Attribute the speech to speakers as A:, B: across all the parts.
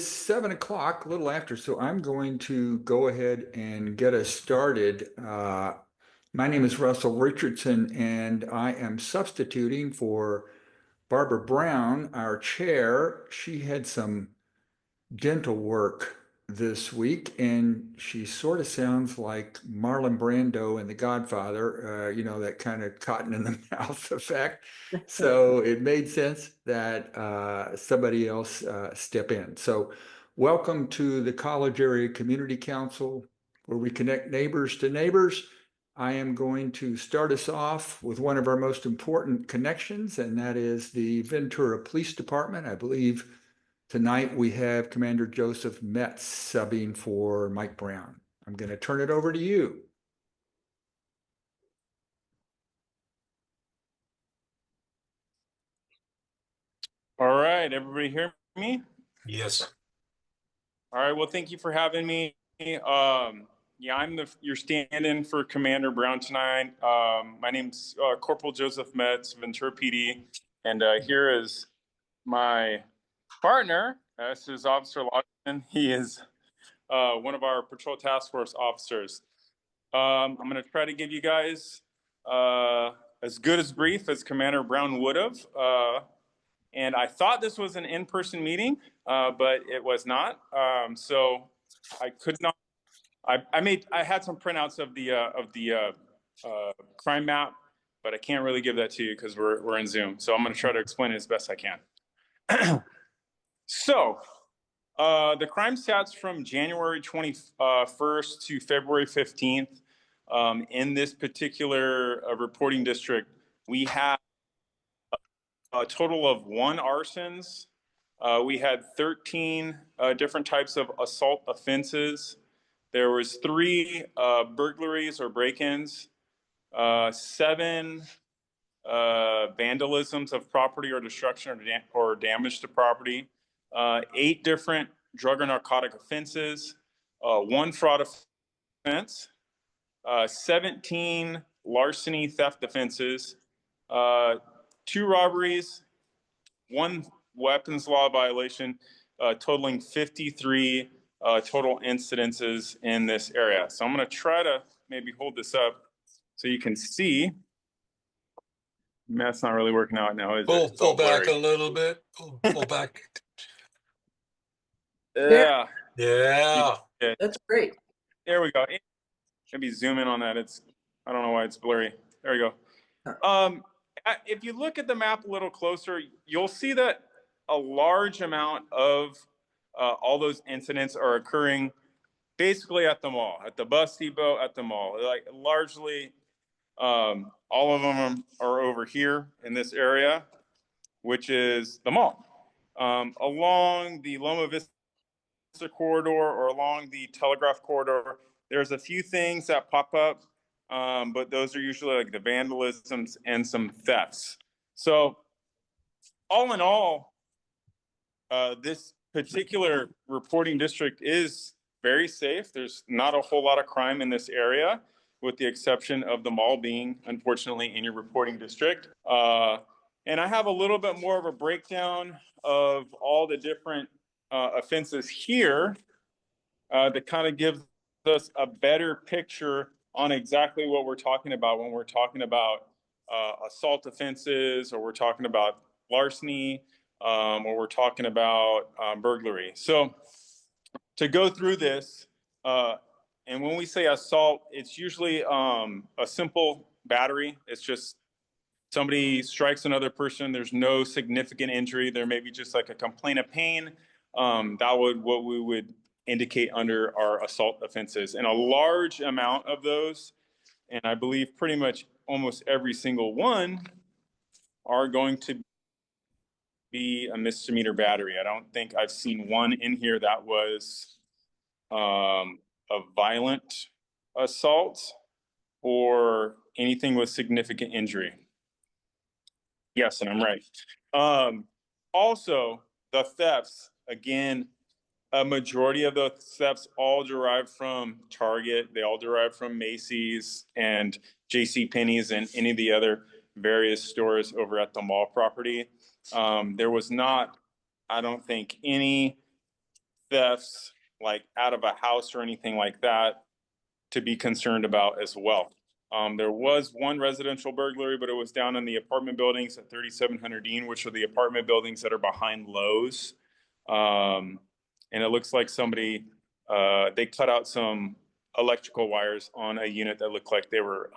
A: is 7 o'clock, a little after, so I'm going to go ahead and get us started. My name is Russell Richardson, and I am substituting for Barbara Brown, our chair. She had some dental work this week, and she sort of sounds like Marlon Brando in The Godfather, that kind of cotton in the mouth effect. So it made sense that somebody else step in. So welcome to the College Area Community Council, where we connect neighbors to neighbors. I am going to start us off with one of our most important connections, and that is the Ventura Police Department. I believe tonight we have Commander Joseph Metz subbing for Mike Brown. I'm going to turn it over to you.
B: All right, everybody hear me?
C: Yes.
B: All right, well, thank you for having me. Yeah, I'm your stand-in for Commander Brown tonight. My name's Corporal Joseph Metz, Ventura PD, and here is my partner. This is Officer Lawson. He is one of our patrol task force officers. I'm going to try to give you guys as good as brief as Commander Brown would have. And I thought this was an in-person meeting, but it was not. So I could not. I had some printouts of the crime map, but I can't really give that to you because we're in Zoom. So I'm going to try to explain it as best I can. So the crime stats from January 21st to February 15th in this particular reporting district, we have a total of 1 arsons. We had 13 different types of assault offenses. There was 3 burglaries or break-ins, 7 vandalisms of property or destruction or damage to property, 8 different drug or narcotic offenses, 1 fraud offense, 17 larceny theft offenses, 2 robberies, 1 weapons law violation, totaling 53 total incidences in this area. So I'm going to try to maybe hold this up so you can see. That's not really working out now, is it?
C: Pull back a little bit. Pull back.
B: Yeah.
C: Yeah.
D: That's great.
B: There we go. Maybe zoom in on that. I don't know why it's blurry. There we go. If you look at the map a little closer, you'll see that a large amount of all those incidents are occurring basically at the mall, at the bus depot, at the mall. Like largely, all of them are over here in this area, which is the mall. Along the Loma Vista corridor or along the Telegraph corridor, there's a few things that pop up, but those are usually like the vandalisms and some thefts. So all in all, this particular reporting district is very safe. There's not a whole lot of crime in this area, with the exception of the mall being, unfortunately, in your reporting district. And I have a little bit more of a breakdown of all the different offenses here that kind of gives us a better picture on exactly what we're talking about when we're talking about assault offenses, or we're talking about larceny, or we're talking about burglary. So to go through this, and when we say assault, it's usually a simple battery. It's just somebody strikes another person. There's no significant injury. There may be just like a complaint of pain. What we would indicate under our assault offenses. And a large amount of those, and I believe pretty much almost every single one, are going to be a misdemeanor battery. I don't think I've seen one in here that was a violent assault or anything with significant injury. Yes, and I'm right. Also, the thefts, again, a majority of the thefts all derive from Target. They all derive from Macy's and JCPenney's and any of the other various stores over at the mall property. There was not, I don't think, any thefts like out of a house or anything like that to be concerned about as well. There was one residential burglary, but it was down in the apartment buildings at 3700 Dean, which are the apartment buildings that are behind Lowe's. And it looks like somebody, they cut out some electrical wires on a unit that looked like they were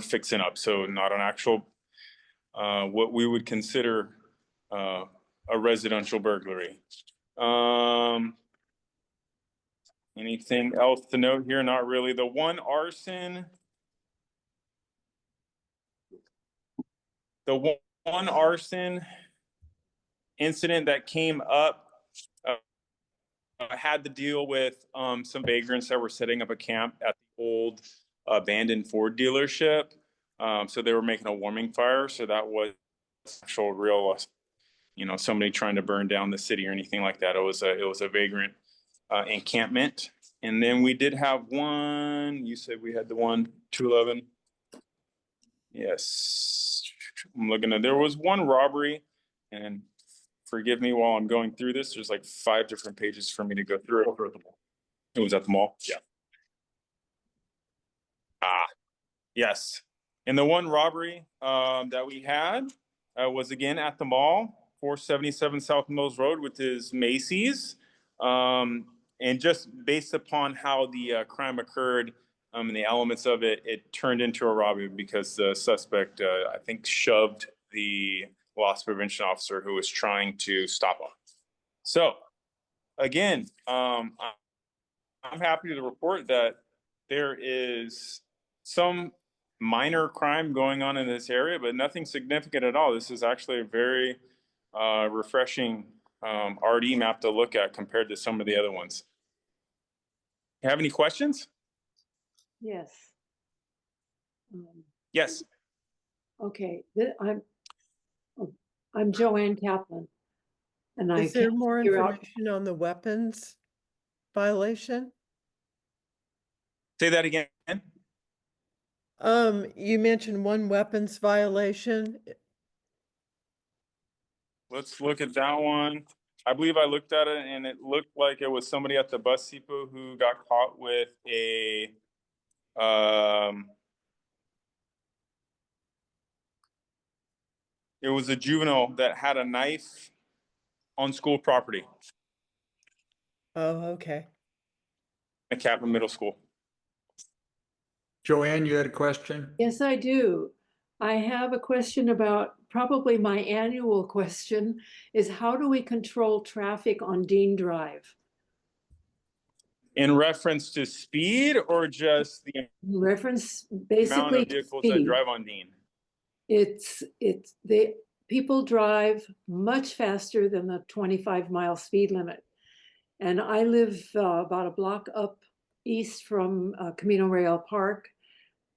B: fixing up. So not an actual, what we would consider a residential burglary. Anything else to note here? Not really. The one arson, incident that came up had to deal with some vagrants that were setting up a camp at the old abandoned Ford dealership. So they were making a warming fire. So that was actual real, somebody trying to burn down the city or anything like that. It was a vagrant encampment. And then we did have one, you said we had the one, 211. Yes. I'm looking at, there was one robbery, and forgive me while I'm going through this. There's like 5 different pages for me to go through it. It was at the mall. Yeah. Yes. And the one robbery that we had was again at the mall, 477 South Mills Road, which is Macy's. And just based upon how the crime occurred and the elements of it, it turned into a robbery because the suspect, I think, shoved the loss prevention officer who was trying to stop him. So, again, I'm happy to report that there is some minor crime going on in this area, but nothing significant at all. This is actually a very refreshing RD map to look at compared to some of the other ones. You have any questions?
D: Yes.
B: Yes.
D: Okay, I'm Joanne Kaplan, and I
E: Is there
D: can't
E: more
D: figure out.
E: information on the weapons violation?
B: Say that again.
E: You mentioned one weapons violation.
B: Let's look at that one. I believe I looked at it and it looked like it was somebody at the bus depot who got caught with a it was a juvenile that had a knife on school property
E: Oh, okay.
B: at Kaplan Middle School.
A: Joanne, you had a question?
D: Yes, I do. I have a question about, probably my annual question is, how do we control traffic on Dean Drive?
B: In reference to speed or just the
D: Reference
B: amount
D: basically
B: of
D: to
B: vehicles that
D: speed.
B: drive on Dean?
D: People drive much faster than the 25-mile speed limit. And I live about a block up east from Camino Real Park.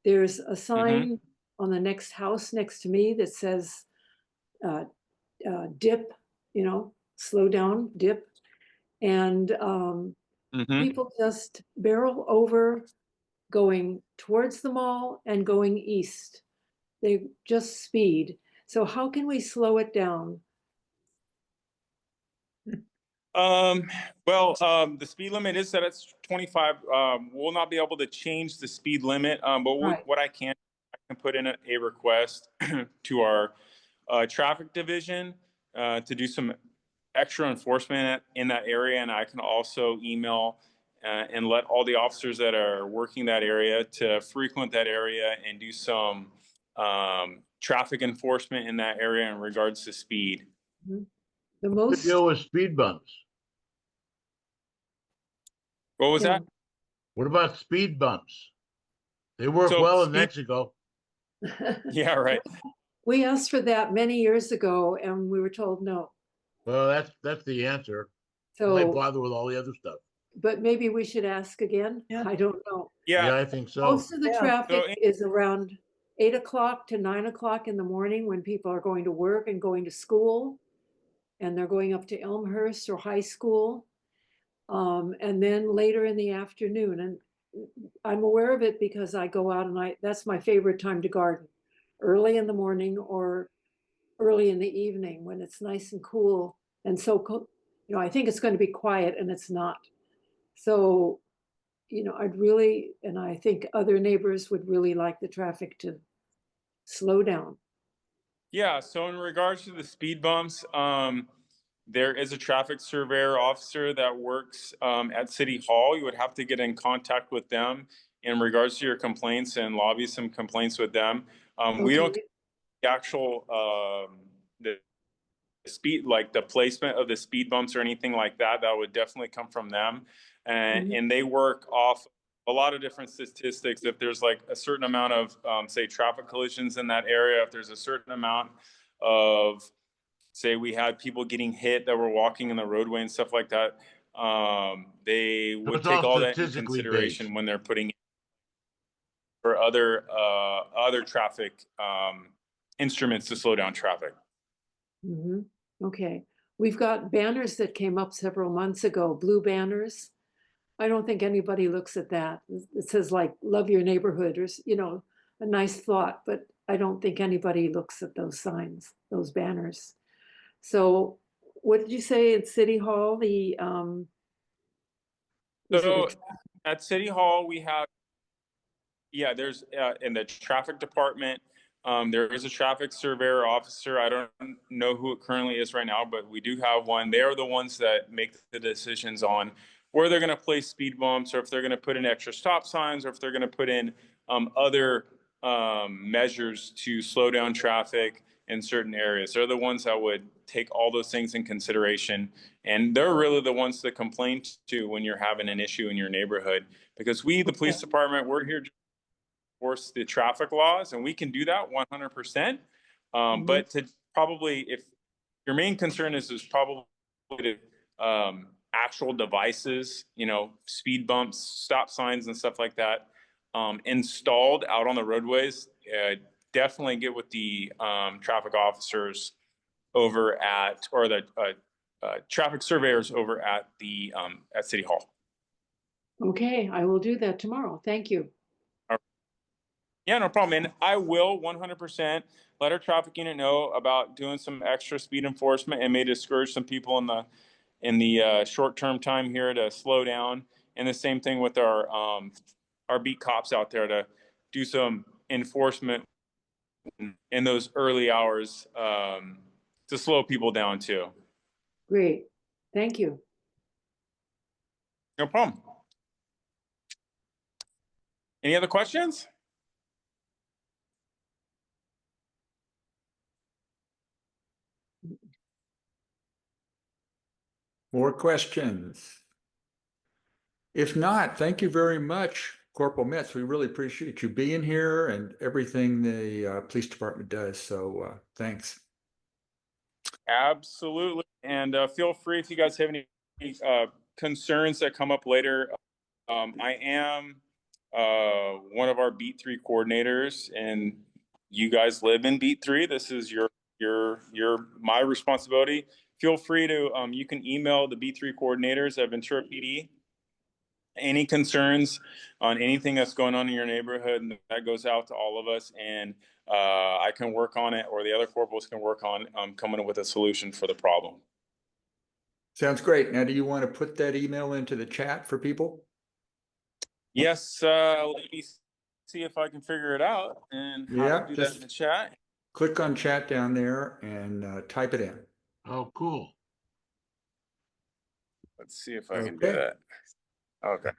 D: There's a sign on the next house next to me that says dip, slow down, dip. And people just barrel over going towards the mall and going east. They just speed. So how can we slow it down?
B: The speed limit is set at 25. We'll not be able to change the speed limit, but
D: Right.
B: what I can put in a request to our traffic division to do some extra enforcement in that area, and I can also email and let all the officers that are working that area to frequent that area and do some traffic enforcement in that area in regards to speed.
D: The
F: To
D: most,
F: deal with speed bumps.
B: What was that?
F: What about speed bumps? They work
B: So
F: well in
B: speed-
F: Mexico.
B: Yeah, right.
D: we asked for that many years ago and we were told no.
F: Well, that's the answer. Why
D: So,
F: bother with all the other stuff?
D: but maybe we should ask again.
E: Yeah.
D: I don't know.
B: Yeah.
F: I think so.
D: Most of the
E: Yeah.
D: traffic
B: So-
D: is around 8 o'clock to 9 o'clock in the morning when people are going to work and going to school. And they're going up to Elmhurst or high school. And then later in the afternoon. And I'm aware of it because I go out and that's my favorite time to garden. Early in the morning or early in the evening when it's nice and cool. And so I think it's going to be quiet and it's not. So, I'd really, and I think other neighbors would really like the traffic to slow down.
B: Yeah, so in regards to the speed bumps, there is a traffic surveyor officer that works at City Hall. You would have to get in contact with them in regards to your complaints and lobby some complaints with them. We don't
D: Okay.
B: the actual the speed, like the placement of the speed bumps or anything like that. That would definitely come from them, and they work off a lot of different statistics. If there's like a certain amount of say traffic collisions in that area, if there's a certain amount of say we had people getting hit that were walking in the roadway and stuff like that, they would
F: it's
B: take
F: all
B: all that in
F: statistically
B: consideration
F: based.
B: when they're putting for other traffic instruments to slow down traffic.
D: Mhm. Okay. We've got banners that came up several months ago, blue banners. I don't think anybody looks at that. It says like, love your neighborhood, or, a nice thought, but I don't think anybody looks at those signs, those banners. So what did you say at City Hall? Was it
B: So at City Hall, we have, yeah, there's in the traffic department, there is a traffic surveyor officer. I don't know who it currently is right now, but we do have one. They are the ones that make the decisions on where they're going to place speed bumps, or if they're going to put in extra stop signs, or if they're going to put in other measures to slow down traffic in certain areas. They're the ones that would take all those things in consideration. And they're really the ones to complain to when you're having an issue in your neighborhood. Because we, the police department, we're here to enforce the traffic laws, and we can do that 100%. But to probably, if your main concern is probably actual devices, speed bumps, stop signs, and stuff like that, installed out on the roadways, definitely get with the traffic officers over at, or the traffic surveyors over at the at City Hall.
D: Okay, I will do that tomorrow. Thank you.
B: Yeah, no problem. And I will 100% let our traffic unit know about doing some extra speed enforcement, and may discourage some people in the short-term time here to slow down. And the same thing with our beat cops out there to do some enforcement in those early hours to slow people down too.
D: Great. Thank you.
B: No problem. Any other questions?
A: More questions? If not, thank you very much, Corporal Metz. We really appreciate you being here and everything the police department does. So thanks.
B: Absolutely. And feel free if you guys have any concerns that come up later. I am one of our Beat 3 coordinators, and you guys live in Beat 3. This is my responsibility. Feel free to you can email the Beat 3 coordinators at Ventura PD. Any concerns on anything that's going on in your neighborhood, and that goes out to all of us, and I can work on it, or the other corporals can work on coming up with a solution for the problem.
A: Sounds great. Now, do you want to put that email into the chat for people?
B: Yes, let me see if I can figure it out and how to do that in the chat.
A: Click on chat down there and type it in.
F: Oh, cool.
B: Let's see if I can do that. Okay.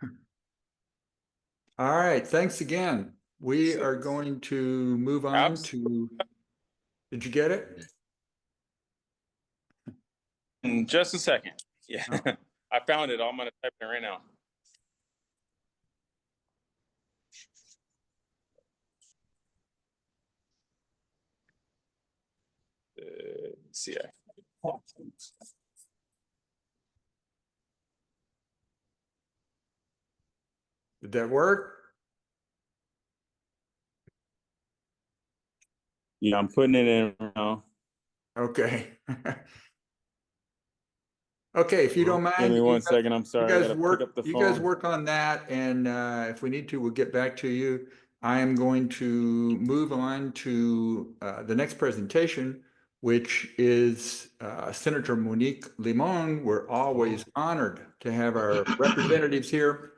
A: All right. Thanks again. We are going to move on to, did you get it?
B: In just a second. Yeah, oh. I found it. I'm going to type it right now. Let's see.
A: Did that work?
B: Yeah, I'm putting it in now.
A: Okay. Okay, if you don't mind.
B: Give me 1 second. I'm sorry.
A: You
B: I
A: guys
B: gotta
A: work,
B: pick up the phone.
A: you guys work on that, and if we need to, we'll get back to you. I am going to move on to the next presentation, which is Senator Monique Limon. We're always honored to have our representatives here.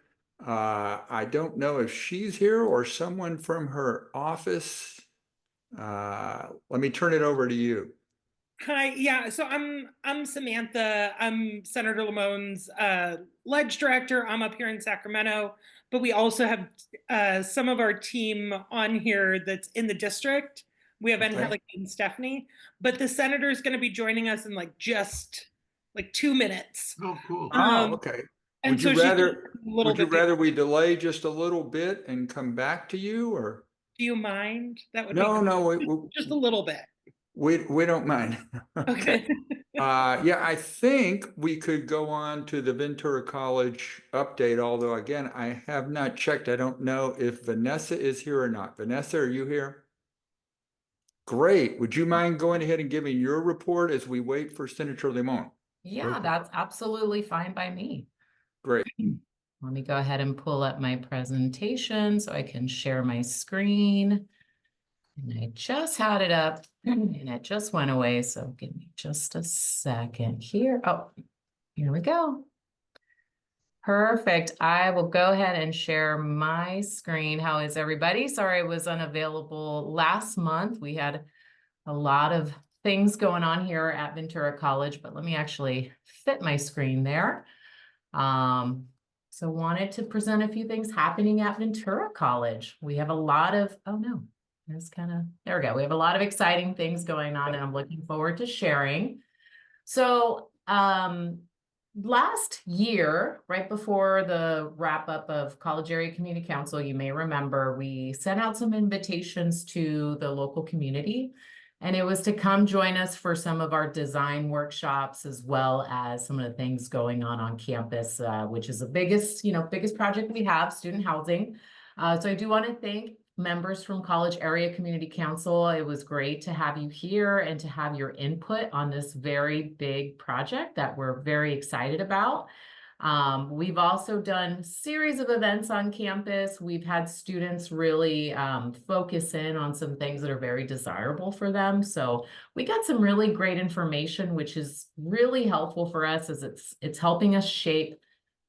A: I don't know if she's here or someone from her office. Let me turn it over to you.
G: Hi, yeah, so I'm Samantha. I'm Senator Limon's ledge director. I'm up here in Sacramento, but we also have some of our team on here that's in the district. We have Angelica and Stephanie, but the senator is going to be joining us in just 2 minutes.
F: Oh, cool.
A: Okay.
G: And
A: Would
G: so
A: you
G: she's
A: rather
G: a little bit.
A: we delay just a little bit and come back to you, or?
G: Do you mind? That would
A: No,
G: be
A: no,
G: just a little bit.
A: we don't mind.
G: Okay.
A: Yeah, I think we could go on to the Ventura College update, although again, I have not checked. I don't know if Vanessa is here or not. Vanessa, are you here? Great. Would you mind going ahead and giving your report as we wait for Senator Limon?
H: Yeah, that's absolutely fine by me.
A: Great.
H: Let me go ahead and pull up my presentation so I can share my screen. And I just had it up and it just went away. So give me just a second here. Oh, here we go. Perfect. I will go ahead and share my screen. How is everybody? Sorry I was unavailable last month. We had a lot of things going on here at Ventura College, but let me actually fit my screen there. So wanted to present a few things happening at Ventura College. We have a lot of, oh no, it's there we go. We have a lot of exciting things going on and I'm looking forward to sharing. So, last year, right before the wrap up of College Area Community Council, you may remember, we sent out some invitations to the local community. And it was to come join us for some of our design workshops, as well as some of the things going on campus, which is the biggest project we have, student housing. So I do want to thank members from College Area Community Council. It was great to have you here and to have your input on this very big project that we're very excited about. We've also done a series of events on campus. We've had students really focus in on some things that are very desirable for them. So we got some really great information, which is really helpful for us as it's helping us shape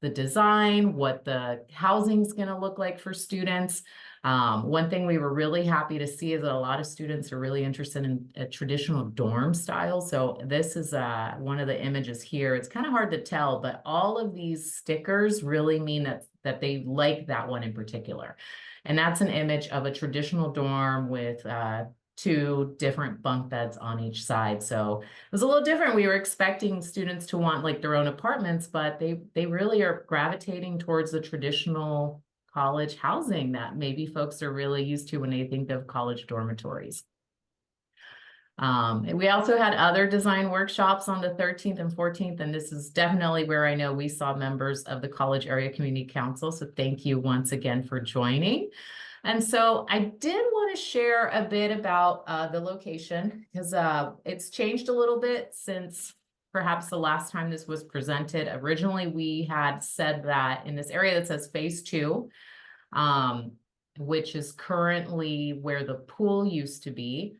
H: the design, what the housing is going to look like for students. One thing we were really happy to see is that a lot of students are really interested in a traditional dorm style. So this is one of the images here. It's kind of hard to tell, but all of these stickers really mean that they like that one in particular. And that's an image of a traditional dorm with 2 different bunk beds on each side. So it was a little different. We were expecting students to want their own apartments, but they really are gravitating towards the traditional college housing that maybe folks are really used to when they think of college dormitories. And we also had other design workshops on the 13th and 14th, and this is definitely where I know we saw members of the College Area Community Council. So thank you once again for joining. And so I did want to share a bit about the location because it's changed a little bit since perhaps the last time this was presented. Originally, we had said that in this area that says phase 2, which is currently where the pool used to be.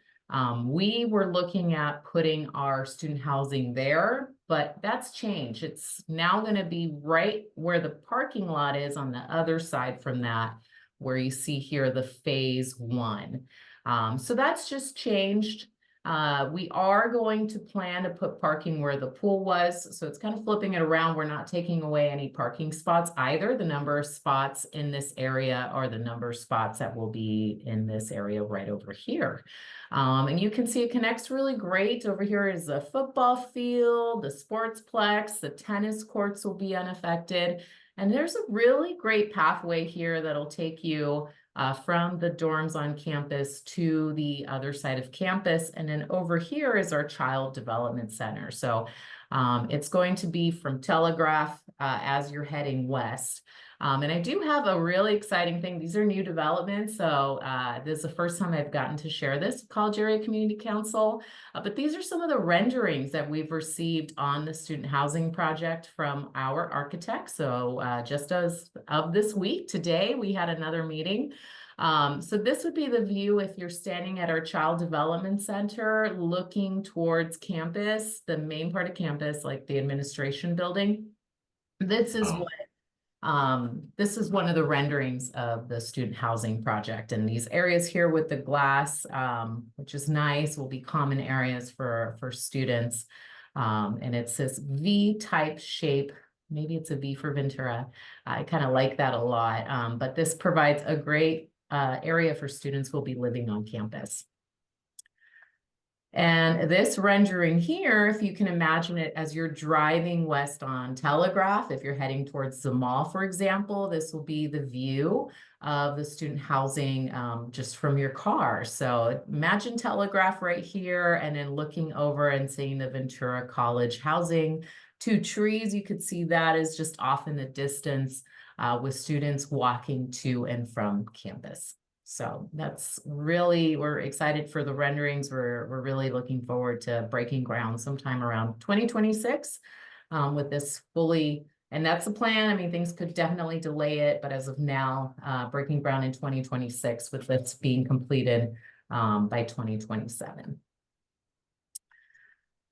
H: We were looking at putting our student housing there, but that's changed. It's now going to be right where the parking lot is on the other side from that, where you see here the phase 1. So that's just changed. We are going to plan to put parking where the pool was. So it's kind of flipping it around. We're not taking away any parking spots either. The number of spots in this area are the number of spots that will be in this area right over here. And you can see it connects really great. Over here is a football field, the sportsplex, the tennis courts will be unaffected. And there's a really great pathway here that'll take you from the dorms on campus to the other side of campus. And then over here is our Child Development Center. So it's going to be from Telegraph as you're heading west. And I do have a really exciting thing. These are new developments. So this is the first time I've gotten to share this with College Area Community Council. But these are some of the renderings that we've received on the student housing project from our architect. So just as of this week, today, we had another meeting So this would be the view if you're standing at our Child Development Center, looking towards campus, the main part of campus, like the administration building. This is what this is one of the renderings of the student housing project, and these areas here with the glass, which is nice, will be common areas for students. And it's this V-type shape. Maybe it's a V for Ventura. I kind of like that a lot. But this provides a great area for students who will be living on campus. And this rendering here, if you can imagine it as you're driving west on Telegraph, if you're heading towards the mall, for example, this will be the view of the student housing just from your car. So imagine Telegraph right here, and then looking over and seeing the Ventura College housing. 2 trees, you could see that is just off in the distance with students walking to and from campus. So that's really, we're excited for the renderings. We're really looking forward to breaking ground sometime around 2026 with this fully, and that's the plan. I mean, things could definitely delay it, but as of now, breaking ground in 2026 with this being completed by 2027.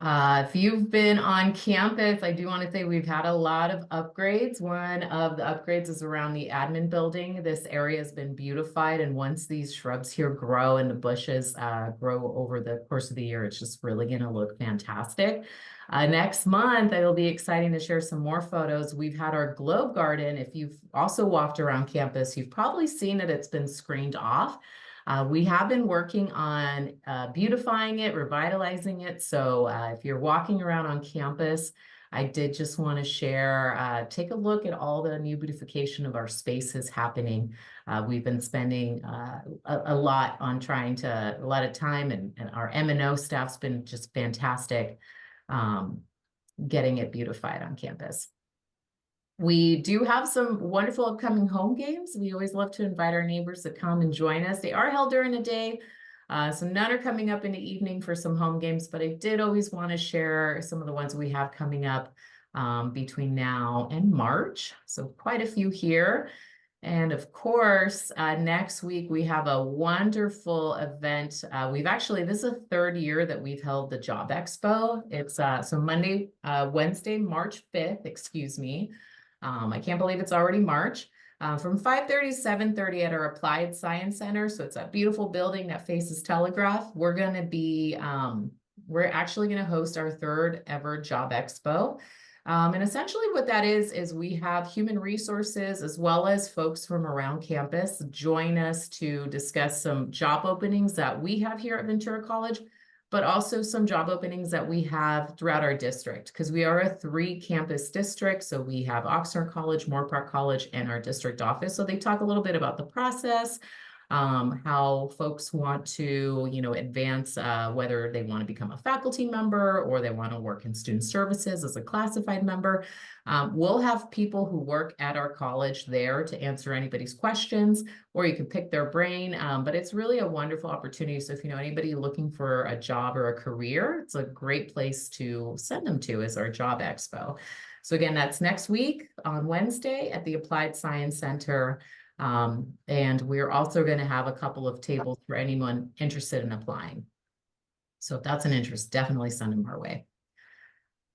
H: If you've been on campus, I do want to say we've had a lot of upgrades. One of the upgrades is around the admin building. This area has been beautified, and once these shrubs here grow and the bushes grow over the course of the year, it's just really going to look fantastic. Next month, it'll be exciting to share some more photos. We've had our Globe Garden. If you've also walked around campus, you've probably seen that it's been screened off. We have been working on beautifying it, revitalizing it. So if you're walking around on campus, I did just want to share, take a look at all the new beautification of our spaces happening. We've been spending a lot on trying to, a lot of time, and our M&O staff's been just fantastic getting it beautified on campus. We do have some wonderful upcoming home games. We always love to invite our neighbors to come and join us. They are held during the day, so none are coming up in the evening for some home games, but I did always want to share some of the ones we have coming up between now and March. So quite a few here. And of course, next week we have a wonderful event. We've actually, this is the 3rd year that we've held the Job Expo. It's so Wednesday, March 5th, excuse me. I can't believe it's already March. From 5:30 to 7:30 at our Applied Science Center. So it's a beautiful building that faces Telegraph. We're going to be, we're actually going to host our 3rd ever Job Expo. And essentially what that is we have human resources as well as folks from around campus join us to discuss some job openings that we have here at Ventura College, but also some job openings that we have throughout our district, because we are a 3-campus district. So we have Oxnard College, Moorpark College, and our district office. So they talk a little bit about the process, how folks want to, advance, whether they want to become a faculty member or they want to work in student services as a classified member. We'll have people who work at our college there to answer anybody's questions, or you can pick their brain. But it's really a wonderful opportunity. So if you know anybody looking for a job or a career, it's a great place to send them to, is our Job Expo. So again, that's next week on Wednesday at the Applied Science Center. And we're also going to have a couple of tables for anyone interested in applying. So if that's an interest, definitely send them our way.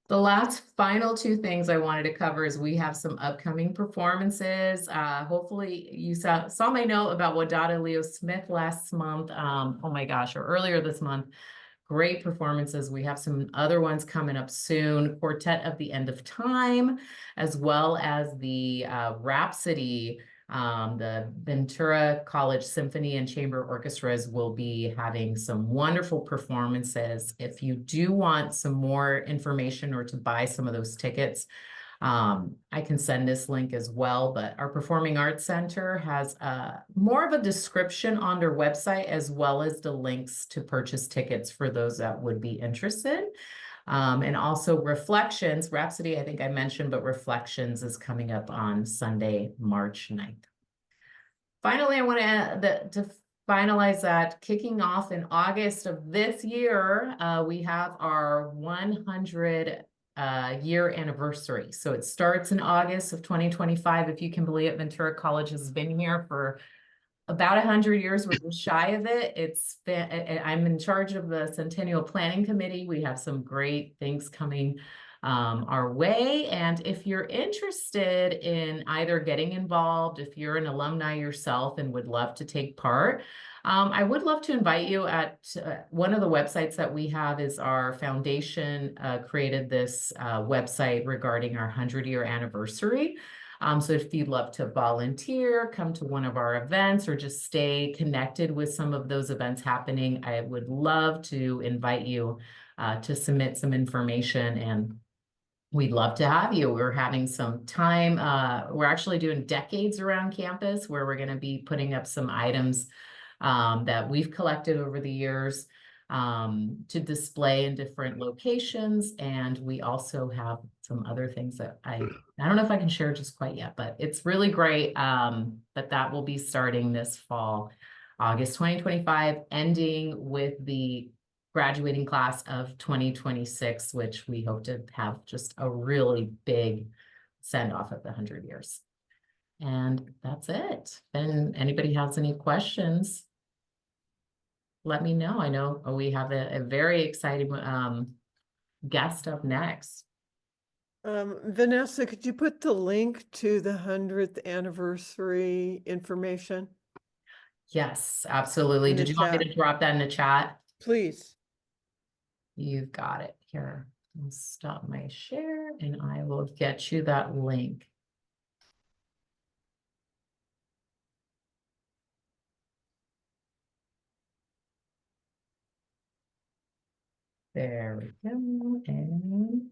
H: The last final 2 things I wanted to cover is we have some upcoming performances. Hopefully you saw my note about Wadada Leo Smith last month. Oh my gosh, or earlier this month. Great performances. We have some other ones coming up soon. Quartet of the End of Time, as well as the Rhapsody. The Ventura College Symphony and Chamber Orchestras will be having some wonderful performances. If you do want some more information or to buy some of those tickets, I can send this link as well, but our Performing Arts Center has more of a description on their website, as well as the links to purchase tickets for those that would be interested. And also Reflections, Rhapsody, I think I mentioned, but Reflections is coming up on Sunday, March 9th. Finally, I want to finalize that, kicking off in August of this year, we have our 100 year anniversary. So it starts in August of 2025. If you can believe it, Ventura College has been here for about 100 years. We're just shy of it. I'm in charge of the Centennial Planning Committee. We have some great things coming our way. And if you're interested in either getting involved, if you're an alumni yourself and would love to take part, I would love to invite you at one of the websites that we have is our foundation created this website regarding our 100-year anniversary. So if you'd love to volunteer, come to one of our events, or just stay connected with some of those events happening, I would love to invite you to submit some information, and we'd love to have you. We're having some time. We're actually doing decades around campus where we're going to be putting up some items that we've collected over the years to display in different locations. And we also have some other things that I don't know if I can share just quite yet, but it's really great. But that will be starting this fall, August 2025, ending with the graduating class of 2026, which we hope to have just a really big send off of the 100 years. And that's it. And anybody has any questions, let me know. I know we have a very exciting guest up next.
E: Vanessa, could you put the link to the 100th anniversary information?
H: Yes, absolutely.
E: In the
H: Did you want me
E: chat.
H: to drop that in the chat?
E: Please.
H: You've got it here. I'll stop my share and I will get you that link. There we go. And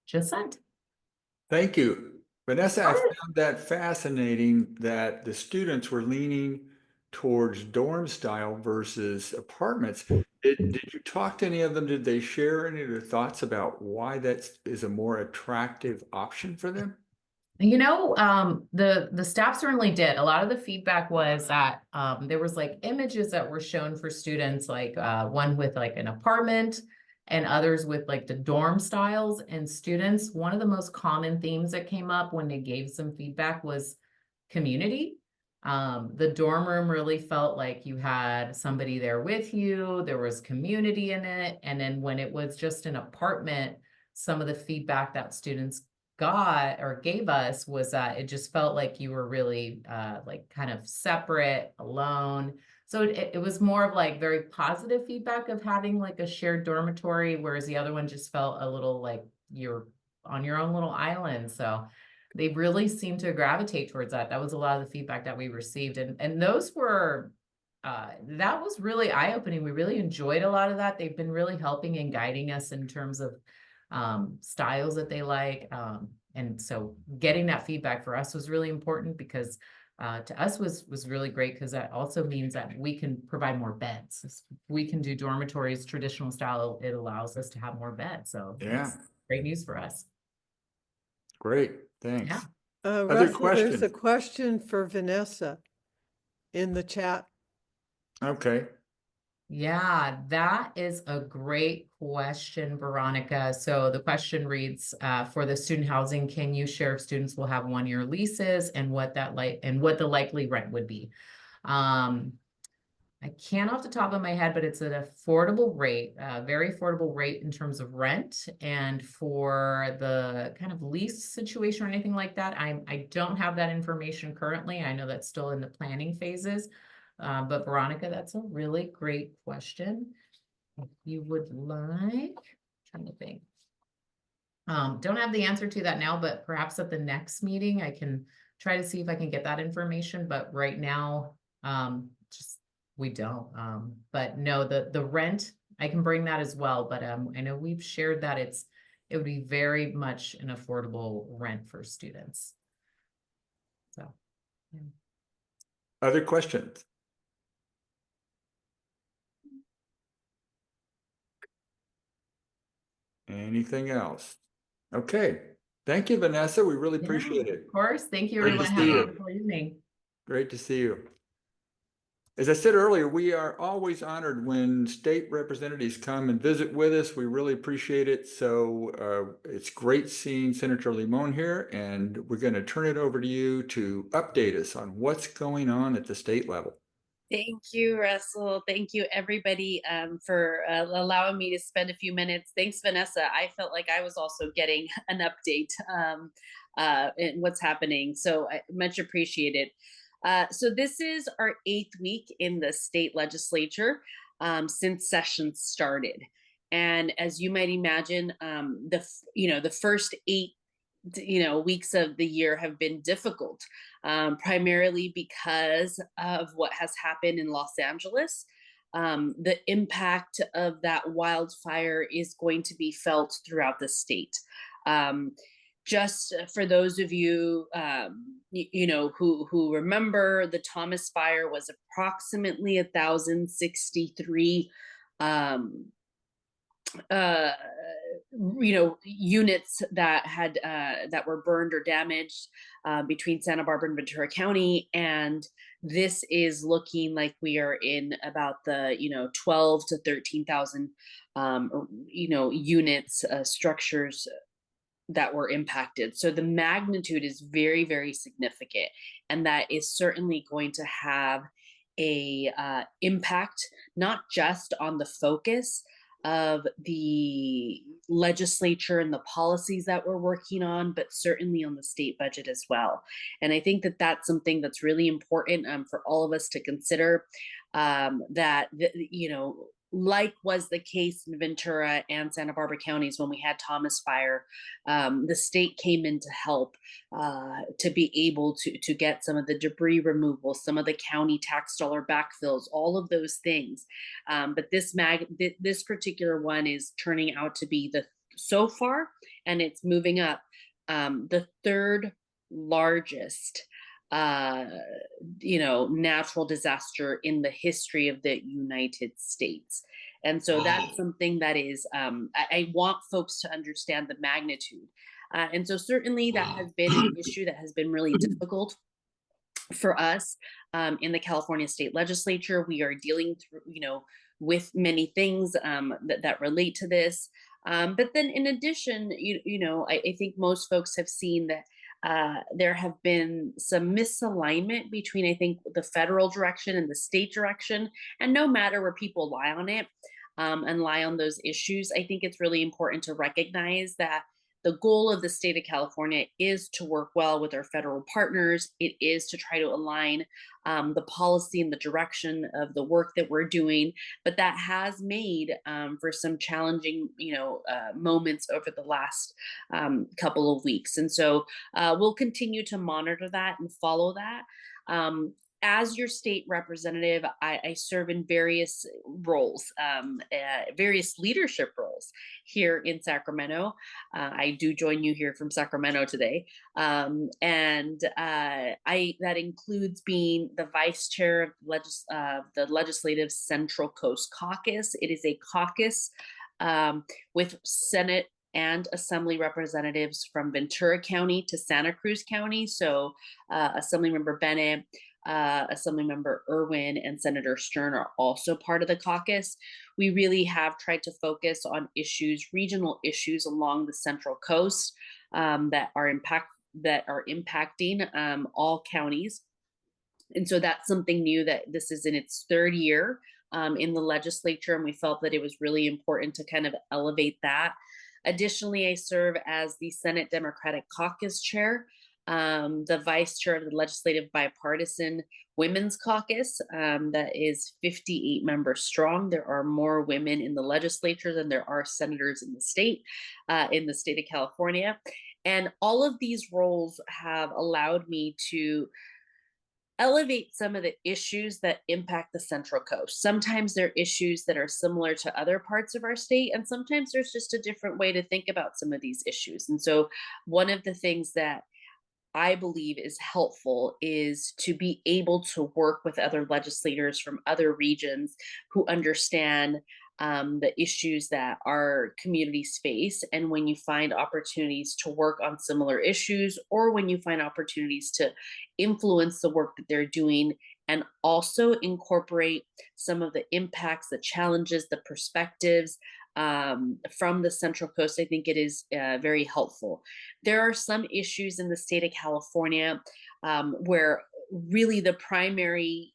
H: just sent.
A: Thank you. Vanessa, I found that fascinating that the students were leaning towards dorm style versus apartments. Did you talk to any of them? Did they share any of their thoughts about why that is a more attractive option for them?
H: You know, the staff certainly did. A lot of the feedback was that there was like images that were shown for students, like one with like an apartment and others with like the dorm styles. And students, one of the most common themes that came up when they gave some feedback was community. The dorm room really felt like you had somebody there with you, there was community in it. And then when it was just an apartment, some of the feedback that students got or gave us was that it just felt like you were really like kind of separate, alone. So it was more of like very positive feedback of having like a shared dormitory, whereas the other one just felt a little like you're on your own little island. So they really seemed to gravitate towards that. That was a lot of the feedback that we received. And those were, that was really eye-opening. We really enjoyed a lot of that. They've been really helping and guiding us in terms of styles that they like. And so getting that feedback for us was really important because to us was really great because that also means that we can provide more beds. If we can do dormitories, traditional style, it allows us to have more beds. So
A: Yeah,
H: great news for us.
A: great. Thanks.
H: Yeah.
A: Other
E: Russell, there's a
A: questions?
E: question for Vanessa in the chat.
A: Okay.
H: Yeah, that is a great question, Veronica. So the question reads, for the student housing, can you share if students will have 1-year leases and what the likely rent would be? I can't off the top of my head, but it's an affordable rate, very affordable rate in terms of rent. And for the kind of lease situation or anything like that, I don't have that information currently. I know that's still in the planning phases. But Veronica, that's a really great question. If you would like, trying to think. Don't have the answer to that now, but perhaps at the next meeting, I can try to see if I can get that information. But right now, just we don't. But no, the rent, I can bring that as well. But I know we've shared that it would be very much an affordable rent for students. So, yeah.
A: Other questions? Anything else? Okay. Thank you, Vanessa. We really appreciate
H: Yeah,
A: it.
H: of course. Thank you,
A: Great to
H: everyone.
A: see
H: Have a
A: you.
H: wonderful evening.
A: Great to see you. As I said earlier, we are always honored when state representatives come and visit with us. We really appreciate it. So it's great seeing Senator Limon here, and we're going to turn it over to you to update us on what's going on at the state level.
I: Thank you, Russell. Thank you, everybody, for allowing me to spend a few minutes. Thanks, Vanessa. I felt like I was also getting an update in what's happening, so I much appreciate it. So this is our 8th week in the state legislature since session started, and as you might imagine, the first 8 weeks of the year have been difficult, primarily because of what has happened in Los Angeles. The impact of that wildfire is going to be felt throughout the state. Just for those of you, who remember, the Thomas Fire was approximately 1,063 units that had that were burned or damaged between Santa Barbara and Ventura County, and this is looking like we are in about the 12 to 13,000 units, structures that were impacted. So the magnitude is very, very significant, and that is certainly going to have a impact not just on the focus of the legislature and the policies that we're working on, but certainly on the state budget as well. And I think that that's something that's really important for all of us to consider, like was the case in Ventura and Santa Barbara counties when we had Thomas Fire, the state came in to help to be able to get some of the debris removal, some of the county tax dollar backfills, all of those things. But this particular one is turning out to be so far, and it's moving up, the 3rd largest natural disaster in the history of the United States. And so that's something that is, I want folks to understand the magnitude. And so certainly that has been an issue that has been really difficult for us in the California State Legislature. We are dealing through, with many things that relate to this. But then in addition, I think most folks have seen that there have been some misalignment between, I think, the federal direction and the state direction. And no matter where people lie on it and lie on those issues, I think it's really important to recognize that the goal of the state of California is to work well with our federal partners. It is to try to align the policy and the direction of the work that we're doing. But that has made for some challenging, moments over the last couple of weeks. And so we'll continue to monitor that and follow that. As your state representative, I serve in various roles, various leadership roles here in Sacramento. I do join you here from Sacramento today. And that includes being the vice chair of the Legislative Central Coast Caucus. It is a caucus with Senate and Assembly representatives from Ventura County to Santa Cruz County. So Assemblymember Bennett, Assemblymember Irwin, and Senator Stern are also part of the caucus. We really have tried to focus on regional issues along the Central Coast that are impacting all counties. And so that's something new, that this is in its 3rd year in the legislature, and we felt that it was really important to kind of elevate that. Additionally, I serve as the Senate Democratic Caucus Chair, the vice chair of the Legislative Bipartisan Women's Caucus that is 58 members strong. There are more women in the legislature than there are senators in the state of California. And all of these roles have allowed me to elevate some of the issues that impact the Central Coast. Sometimes they're issues that are similar to other parts of our state, and sometimes there's just a different way to think about some of these issues. And so one of the things that I believe is helpful is to be able to work with other legislators from other regions who understand the issues that our communities face. And when you find opportunities to work on similar issues, or when you find opportunities to influence the work that they're doing and also incorporate some of the impacts, the challenges, the perspectives from the Central Coast, I think it is very helpful. There are some issues in the state of California where really the primary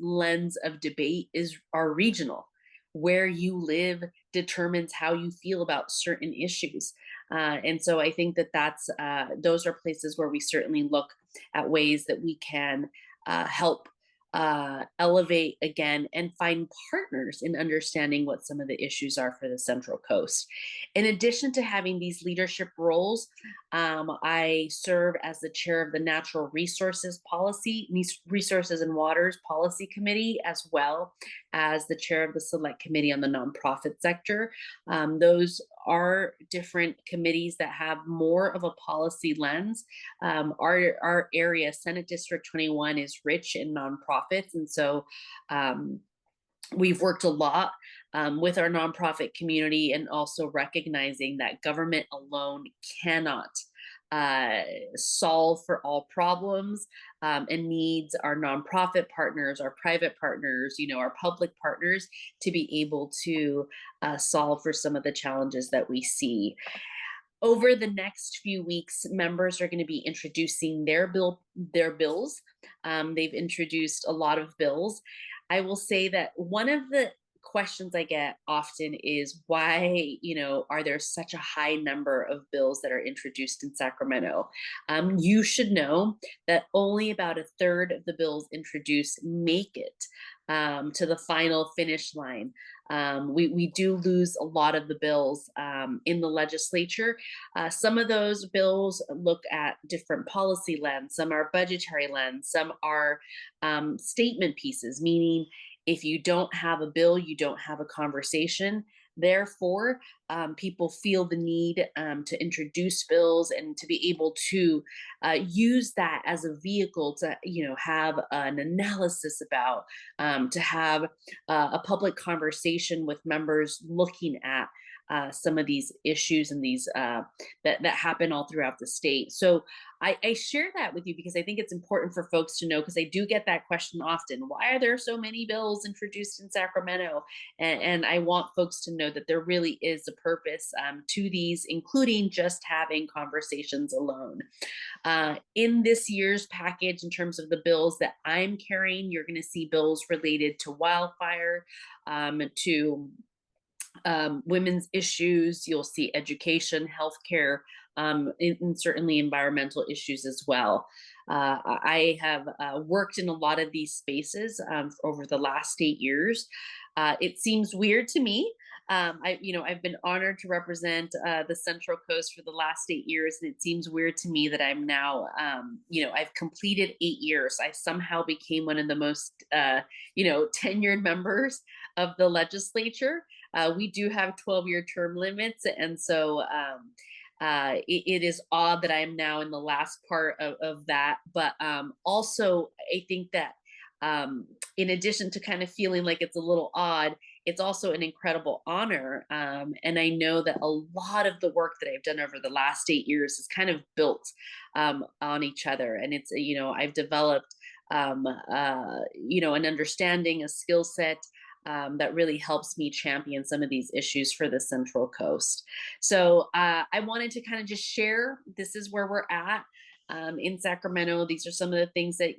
I: lens of debate are regional. Where you live determines how you feel about certain issues. And so I think that those are places where we certainly look at ways that we can help elevate again and find partners in understanding what some of the issues are for the Central Coast. In addition to having these leadership roles, I serve as the chair of the Natural Resources and Waters Policy Committee, as well as the chair of the Select Committee on the Nonprofit Sector. Those are different committees that have more of a policy lens. Our area, Senate District 21, is rich in nonprofits, and so we've worked a lot with our nonprofit community, and also recognizing that government alone cannot solve for all problems, and needs our nonprofit partners, our private partners, our public partners to be able to solve for some of the challenges that we see. Over the next few weeks, members are going to be introducing their bills. They've introduced a lot of bills. I will say that one of the questions I get often is why, are there such a high number of bills that are introduced in Sacramento? You should know that only about a third of the bills introduced make it to the final finish line. We do lose a lot of the bills in the legislature. Some of those bills look at different policy lens. Some are budgetary lens. Some are statement pieces, meaning if you don't have a bill, you don't have a conversation. Therefore, people feel the need to introduce bills and to be able to use that as a vehicle to, have an analysis about, to have a public conversation with members looking at some of these issues and these that happen all throughout the state. So I share that with you because I think it's important for folks to know, because I do get that question often. Why are there so many bills introduced in Sacramento? And I want folks to know that there really is a purpose to these, including just having conversations alone. In this year's package, in terms of the bills that I'm carrying, you're going to see bills related to wildfire, to women's issues. You'll see education, healthcare, and certainly environmental issues as well. I have worked in a lot of these spaces over the last 8 years. It seems weird to me. I've been honored to represent the Central Coast for the last 8 years, and it seems weird to me that I'm now, I've completed 8 years. I somehow became one of the most, tenured members of the legislature. We do have 12-year term limits, and so it is odd that I am now in the last part of that. But also, I think that in addition to kind of feeling like it's a little odd, it's also an incredible honor. And I know that a lot of the work that I've done over the last 8 years is kind of built on each other. And it's, I've developed, an understanding, a skill set that really helps me champion some of these issues for the Central Coast. So I wanted to kind of just share, this is where we're at in Sacramento. These are some of the things that,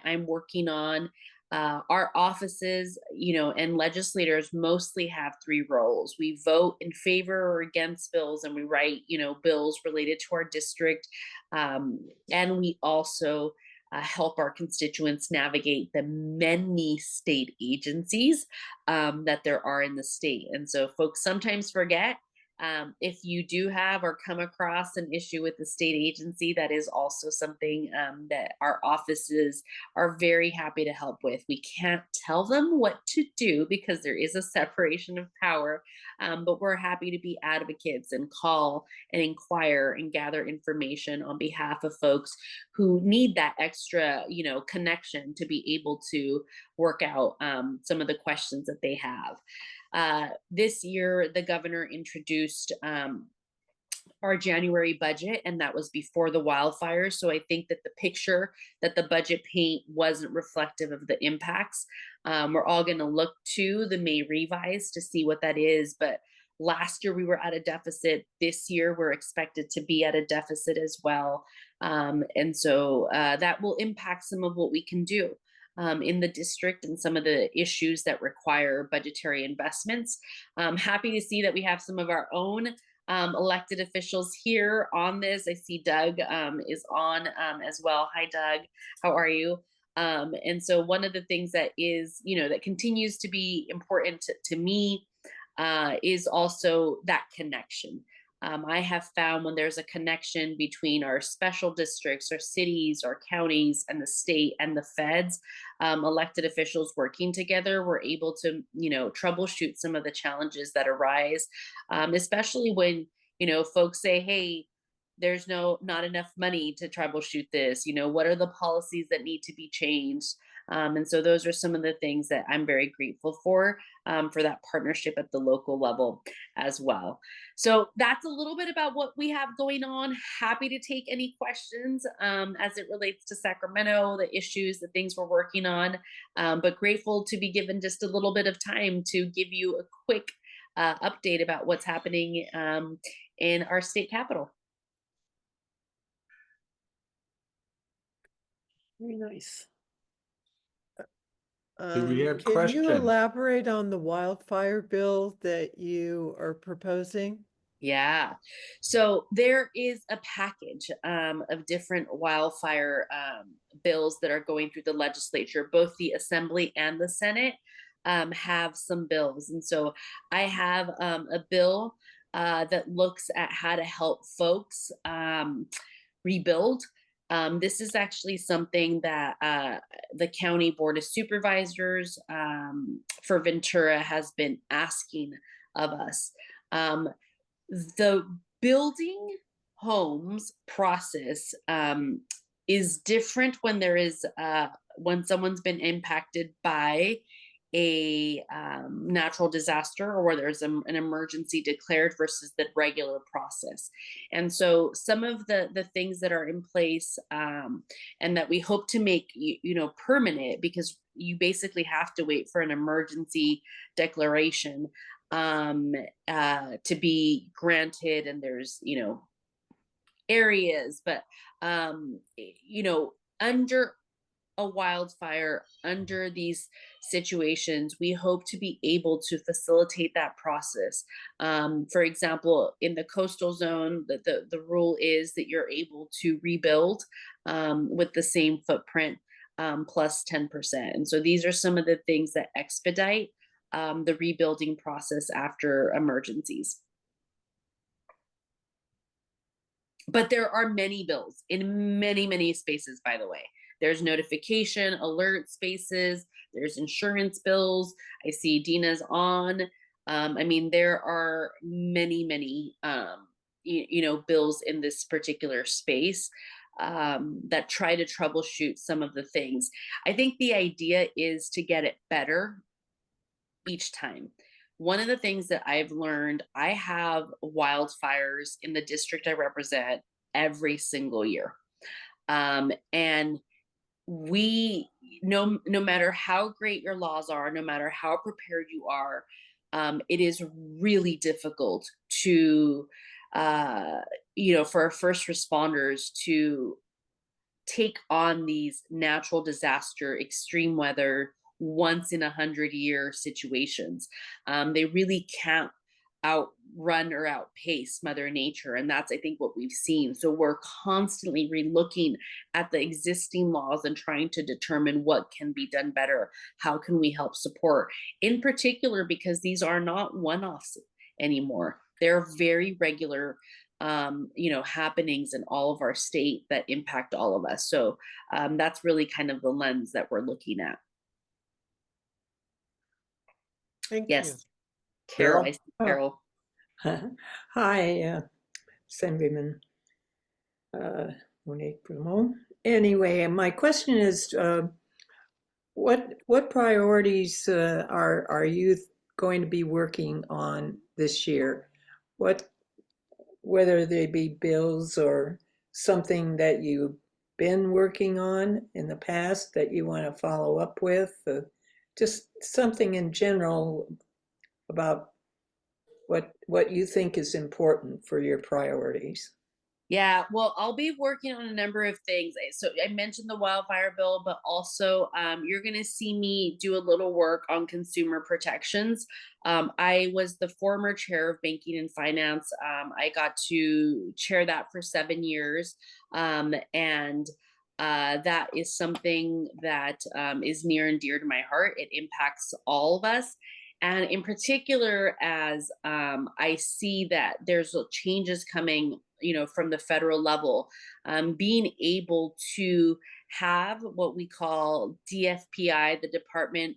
I: I'm working on. Our offices, and legislators mostly have 3 roles. We vote in favor or against bills, and we write, bills related to our district. And we also help our constituents navigate the many state agencies that there are in the state. And so folks sometimes forget, if you do have or come across an issue with the state agency, that is also something that our offices are very happy to help with. We can't tell them what to do because there is a separation of power, but we're happy to be advocates and call and inquire and gather information on behalf of folks who need that extra, connection to be able to work out some of the questions that they have. This year, the governor introduced our January budget, and that was before the wildfires. So I think that the picture that the budget paint wasn't reflective of the impacts. We're all going to look to the May revise to see what that is. But last year we were at a deficit. This year we're expected to be at a deficit as well. And so that will impact some of what we can do in the district and some of the issues that require budgetary investments. I'm happy to see that we have some of our own elected officials here on this. I see Doug is on as well. Hi, Doug. How are you? And so one of the things that is, that continues to be important to me is also that connection. I have found when there's a connection between our special districts, our cities, our counties, and the state and the feds, elected officials working together, we're able to, troubleshoot some of the challenges that arise, especially when, folks say, hey, there's not enough money to troubleshoot this. What are the policies that need to be changed? And so those are some of the things that I'm very grateful for that partnership at the local level as well. So that's a little bit about what we have going on. Happy to take any questions as it relates to Sacramento, the issues, the things we're working on, but grateful to be given just a little bit of time to give you a quick update about what's happening in our state capital.
D: Very nice.
A: Do we have
E: Can you
A: questions?
E: elaborate on the wildfire bill that you are proposing?
I: Yeah. So there is a package of different wildfire bills that are going through the legislature. Both the Assembly and the Senate have some bills. And so I have a bill that looks at how to help folks rebuild. This is actually something that the County Board of Supervisors for Ventura has been asking of us. The building homes process is different when there is when someone's been impacted by a natural disaster or where there's an emergency declared versus the regular process. And so some of the things that are in place and that we hope to make permanent, because you basically have to wait for an emergency declaration to be granted, and there's areas, but under a wildfire, under these situations, we hope to be able to facilitate that process. For example, in the coastal zone, the rule is that you're able to rebuild with the same footprint plus 10%. And so these are some of the things that expedite the rebuilding process after emergencies. But there are many bills in many, many spaces, by the way. There's notification, alert spaces, there's insurance bills. I see Dina's on. There are many, many, bills in this particular space that try to troubleshoot some of the things. I think the idea is to get it better each time. One of the things that I've learned, I have wildfires in the district I represent every single year. And we, no matter how great your laws are, no matter how prepared you are, it is really difficult to, for our first responders to take on these natural disaster, extreme weather, once in 100-year situations. They really can't outrun or outpace Mother Nature. And that's, I think, what we've seen. So we're constantly relooking at the existing laws and trying to determine what can be done better. How can we help support? In particular, because these are not one-offs anymore. They're very regular happenings in all of our state that impact all of us. So that's really kind of the lens that we're looking at.
E: Thank
I: Yes.
E: you.
I: Carol, I see
J: Oh.
I: Carol.
J: Hi, Assemblyman Monique Limon. Anyway, my question is, what priorities are you going to be working on this year? What whether they be bills or something that you've been working on in the past that you want to follow up with, just something in general about what you think is important for your priorities.
I: Yeah, well, I'll be working on a number of things. So I mentioned the wildfire bill, but also you're going to see me do a little work on consumer protections. I was the former chair of banking and finance. I got to chair that for 7 years. And that is something that is near and dear to my heart. It impacts all of us. And in particular, as I see that there's changes coming, from the federal level, being able to have what we call DFPI, the Department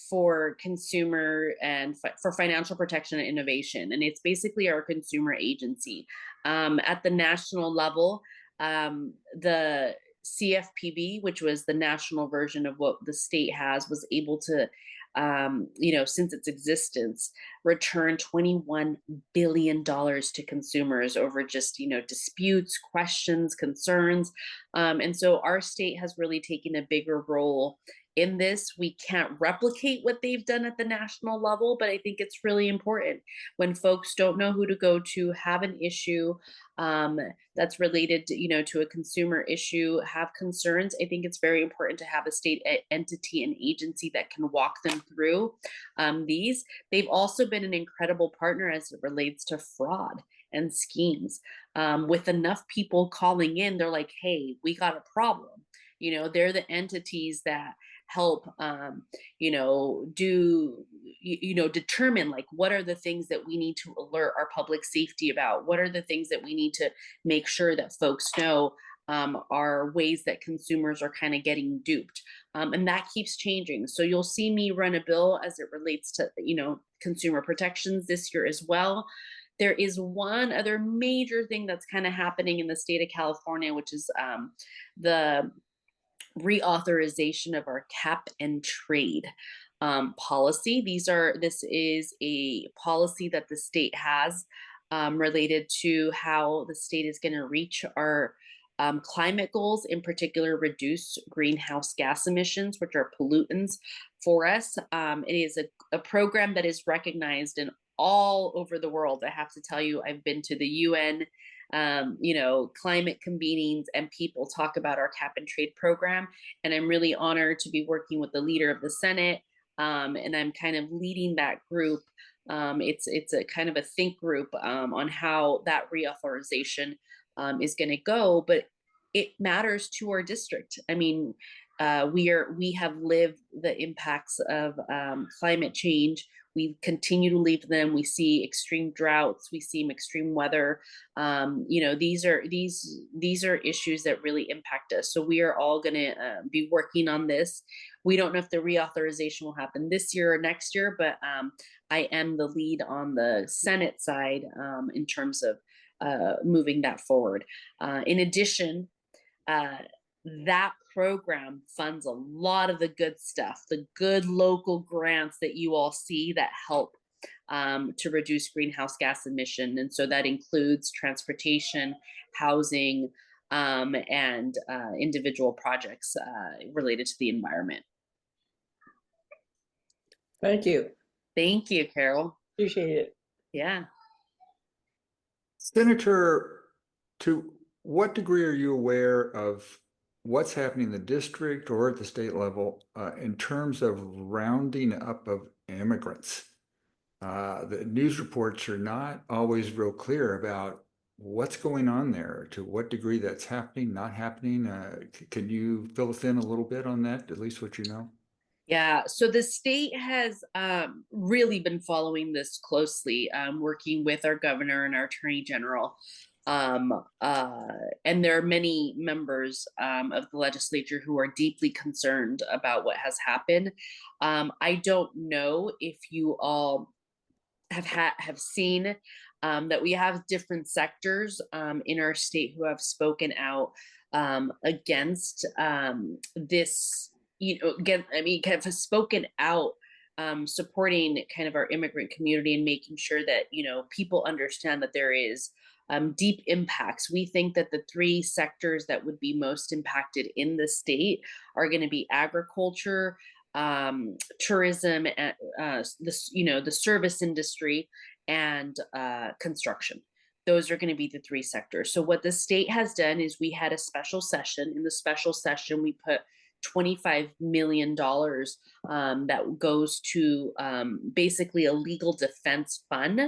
I: for Consumer and for Financial Protection and Innovation. And it's basically our consumer agency. At the national level, the CFPB, which was the national version of what the state has, was able to since its existence, return $21 billion to consumers over just, disputes, questions, concerns. And so our state has really taken a bigger role in this. We can't replicate what they've done at the national level, but I think it's really important when folks don't know who to go to, have an issue that's related to, to a consumer issue, have concerns. I think it's very important to have a state entity and agency that can walk them through these. They've also been an incredible partner as it relates to fraud and schemes. With enough people calling in, they're like, hey, we got a problem. They're the entities that help determine like what are the things that we need to alert our public safety about, what are the things that we need to make sure that folks know are ways that consumers are kind of getting duped, and that keeps changing. So you'll see me run a bill as it relates to consumer protections this year as well. There is one other major thing that's kind of happening in the state of California, which is the reauthorization of our cap and trade policy. This is a policy that the state has related to how the state is going to reach our climate goals, in particular, reduce greenhouse gas emissions, which are pollutants for us. It is a program that is recognized in all over the world. I have to tell you, I've been to the UN climate convenings, and people talk about our cap and trade program. And I'm really honored to be working with the leader of the Senate. And I'm kind of leading that group. It's a kind of a think group on how that reauthorization is going to go, but it matters to our district. I mean, we have lived the impacts of climate change. We continue to live them. We see extreme droughts. We see extreme weather. These are issues that really impact us. So we are all going to be working on this. We don't know if the reauthorization will happen this year or next year, but I am the lead on the Senate side in terms of moving that forward. In addition, that program funds a lot of the good stuff, the good local grants that you all see that help to reduce greenhouse gas emission. And so that includes transportation, housing, and individual projects related to the environment.
J: Thank you.
I: Thank you, Carol.
J: Appreciate it.
I: Yeah.
A: Senator, to what degree are you aware of what's happening in the district or at the state level in terms of rounding up of immigrants? The news reports are not always real clear about what's going on there, to what degree that's happening, not happening. Can you fill us in a little bit on that, at least what you know?
I: Yeah, so the state has really been following this closely, working with our governor and our attorney general. And there are many members of the legislature who are deeply concerned about what has happened. I don't know if you all have seen that we have different sectors in our state who have spoken out against this. Again, I mean, have spoken out supporting kind of our immigrant community and making sure that, people understand that there is deep impacts. We think that the 3 sectors that would be most impacted in the state are going to be agriculture, tourism, and the service industry, and construction. Those are going to be the 3 sectors. So what the state has done is we had a special session. In the special session, we put $25 million that goes to basically a legal defense fund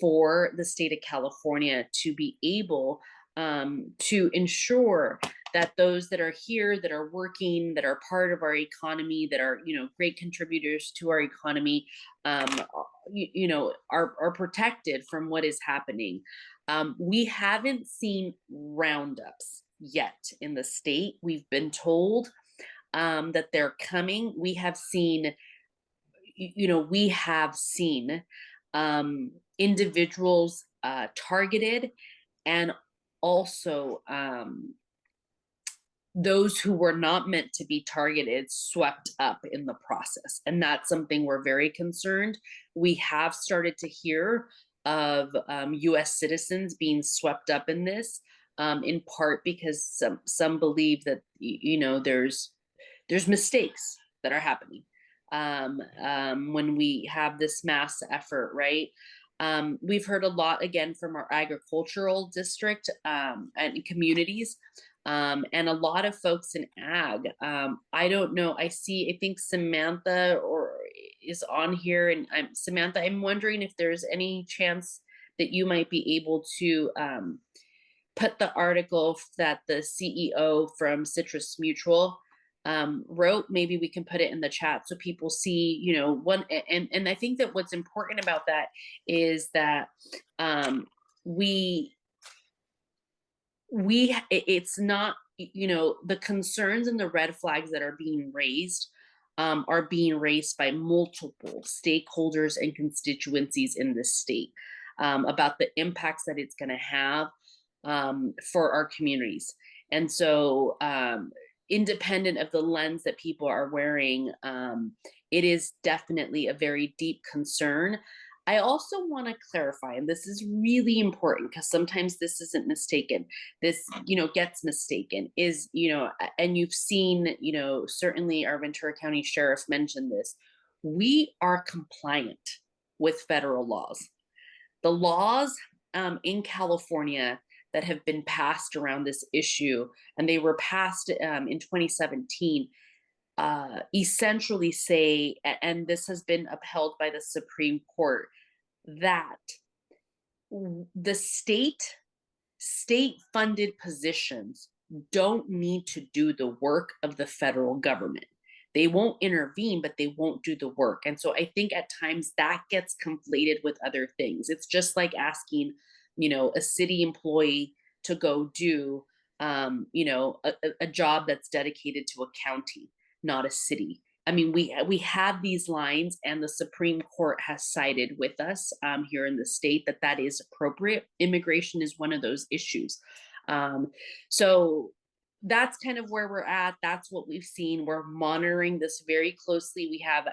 I: for the state of California to be able to ensure that those that are here, that are working, that are part of our economy, that are, great contributors to our economy, are protected from what is happening. We haven't seen roundups yet in the state. We've been told that they're coming. We have seen individuals targeted, and also those who were not meant to be targeted swept up in the process. And that's something we're very concerned. We have started to hear of US citizens being swept up in this, in part because some believe that, there's mistakes that are happening when we have this mass effort, right? We've heard a lot again from our agricultural district and communities, and a lot of folks in ag. I don't know. I think Samantha is on here, and Samantha, I'm wondering if there's any chance that you might be able to put the article that the CEO from Citrus Mutual wrote. Maybe we can put it in the chat so people see, and I think that what's important about that is that it's not, the concerns and the red flags that are being raised by multiple stakeholders and constituencies in this state about the impacts that it's going to have for our communities. And so independent of the lens that people are wearing, it is definitely a very deep concern. I also want to clarify, and this is really important because sometimes this isn't mistaken. This, gets mistaken is, and you've seen, certainly our Ventura County Sheriff mentioned this. We are compliant with federal laws. The laws in California that have been passed around this issue, and they were passed in 2017, essentially say, and this has been upheld by the Supreme Court, that the state-funded positions don't need to do the work of the federal government. They won't intervene, but they won't do the work. And so I think at times that gets conflated with other things. It's just like asking, a city employee to go do, a job that's dedicated to a county, not a city. I mean, we have these lines, and the Supreme Court has sided with us here in the state that is appropriate. Immigration is one of those issues. So that's kind of where we're at. That's what we've seen. We're monitoring this very closely. We have,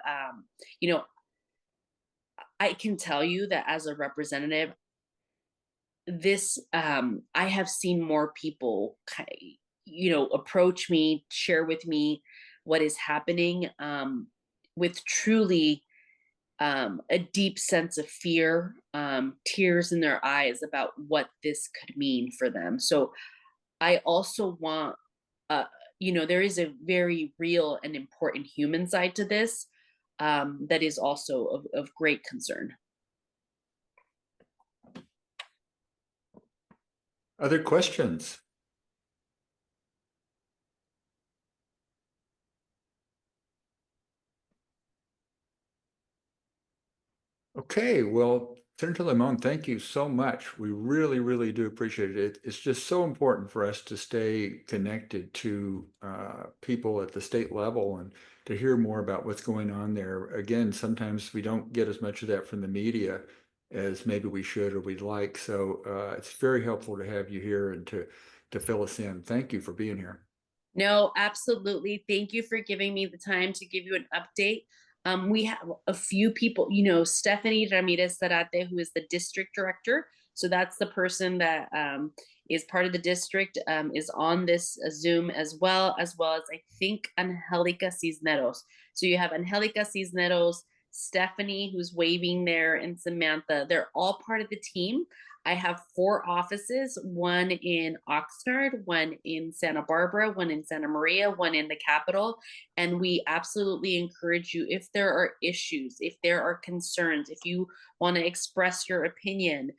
I: I can tell you that as a representative, this, I have seen more people, approach me, share with me what is happening, with truly a deep sense of fear, tears in their eyes about what this could mean for them. So I also want, there is a very real and important human side to this that is also of great concern.
A: Other questions? Okay, well, Senator Limon, thank you so much. We really, really do appreciate it. It's just so important for us to stay connected to people at the state level and to hear more about what's going on there. Again, sometimes we don't get as much of that from the media as maybe we should or we'd like. So it's very helpful to have you here and to fill us in. Thank you for being here.
I: No, absolutely. Thank you for giving me the time to give you an update. We have a few people, you know, Stephanie Ramirez Zarate, who is the district director. So that's the person that is part of the district, is on this Zoom as well as I think Angelica Cisneros. So you have Angelica Cisneros, Stephanie, who's waving there, and Samantha. They're all part of the team. I have 4 offices, one in Oxnard, one in Santa Barbara, one in Santa Maria, one in the capital. And we absolutely encourage you, if there are issues, if there are concerns, if you want to express your opinion,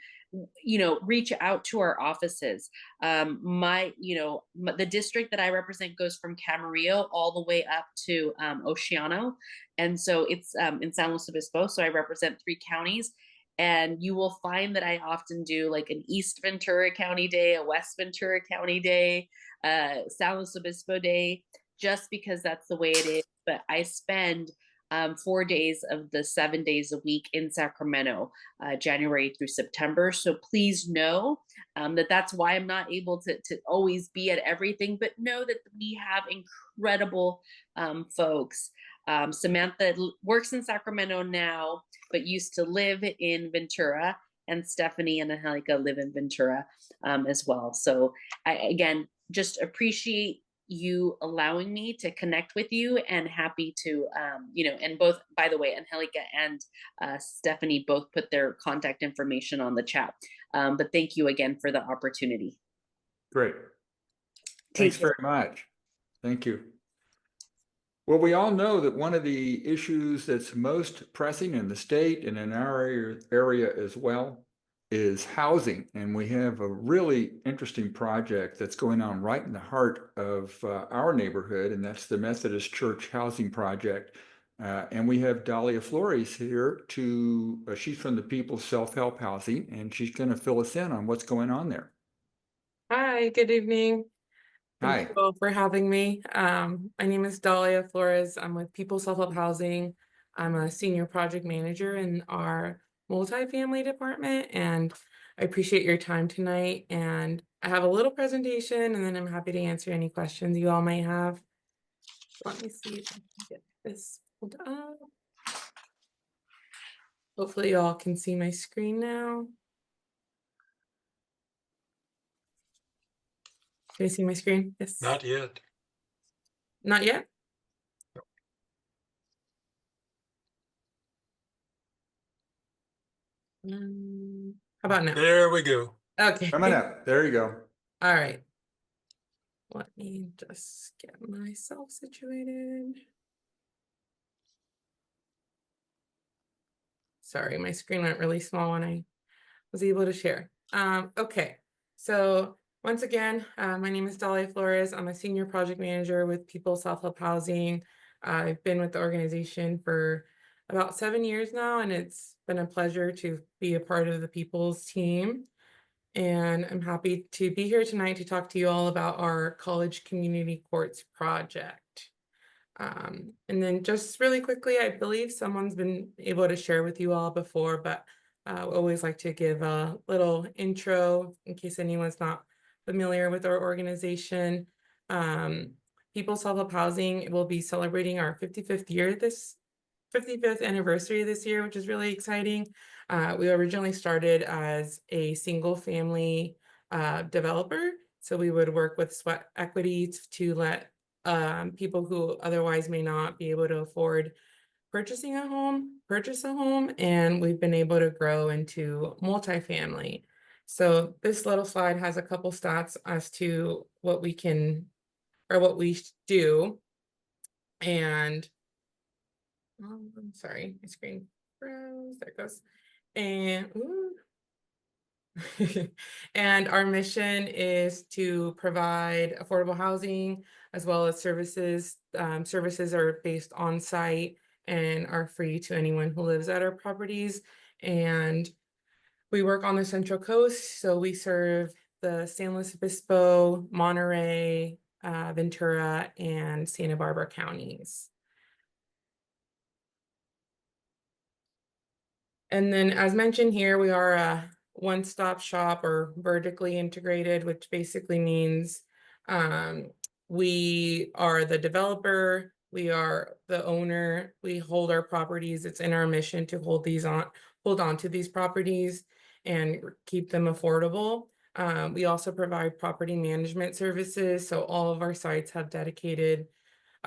I: you know, reach out to our offices. The district that I represent goes from Camarillo all the way up to Oceano. And so it's in San Luis Obispo. So I represent 3 counties. And you will find that I often do like an East Ventura County Day, a West Ventura County Day, San Luis Obispo Day, just because that's the way it is. But I spend 4 days of the 7 days a week in Sacramento, January through September. So please know that's why I'm not able to always be at everything, but know that we have incredible folks. Samantha works in Sacramento now, but used to live in Ventura, and Stephanie and Angelica live in Ventura as well. So I, again, just appreciate you allowing me to connect with you, and happy to, and both, by the way, Angelica and Stephanie both put their contact information on the chat. But thank you again for the opportunity.
A: Great. Thanks very much. Thank you. Well, we all know that one of the issues that's most pressing in the state and in our area as well is housing. And we have a really interesting project that's going on right in the heart of our neighborhood, and that's the Methodist Church Housing Project. And we have Dahlia Flores here she's from the People's Self-Help Housing, and she's going to fill us in on what's going on there.
K: Hi, good evening.
A: Hi.
K: Thank you all for having me. My name is Dahlia Flores. I'm with People Self-Help Housing. I'm a senior project manager in our multifamily department, and I appreciate your time tonight. And I have a little presentation, and then I'm happy to answer any questions you all may have. Let me see if I can get this pulled up. Hopefully you all can see my screen now. Can you see my screen? Yes.
C: Not yet.
K: Not yet? How about now?
C: There we go.
K: Okay.
A: Coming up. There you go.
K: All right. Let me just get myself situated. Sorry, my screen went really small when I was able to share. Okay, so once again, my name is Dahlia Flores. I'm a senior project manager with People Self-Help Housing. I've been with the organization for about 7 years now, and it's been a pleasure to be a part of the People's team. And I'm happy to be here tonight to talk to you all about our College Community Courts project. And then just really quickly, I believe someone's been able to share with you all before, but I always like to give a little intro in case anyone's not familiar with our organization. People Self-Help Housing will be celebrating our 55th anniversary this year, which is really exciting. We originally started as a single family developer. So we would work with sweat equity to let people who otherwise may not be able to afford purchase a home, and we've been able to grow into multifamily. So this little slide has a couple stats as to what we can, or what we do. And I'm sorry, my screen froze. There it goes. And and our mission is to provide affordable housing as well as services. Services are based on site and are free to anyone who lives at our properties. And we work on the Central Coast, so we serve the San Luis Obispo, Monterey, Ventura, and Santa Barbara counties. And then, as mentioned here, we are a one-stop shop or vertically integrated, which basically means we are the developer, We are the owner. We hold our properties. It's in our mission to hold on to these properties and keep them affordable. We also provide property management services. So all of our sites have a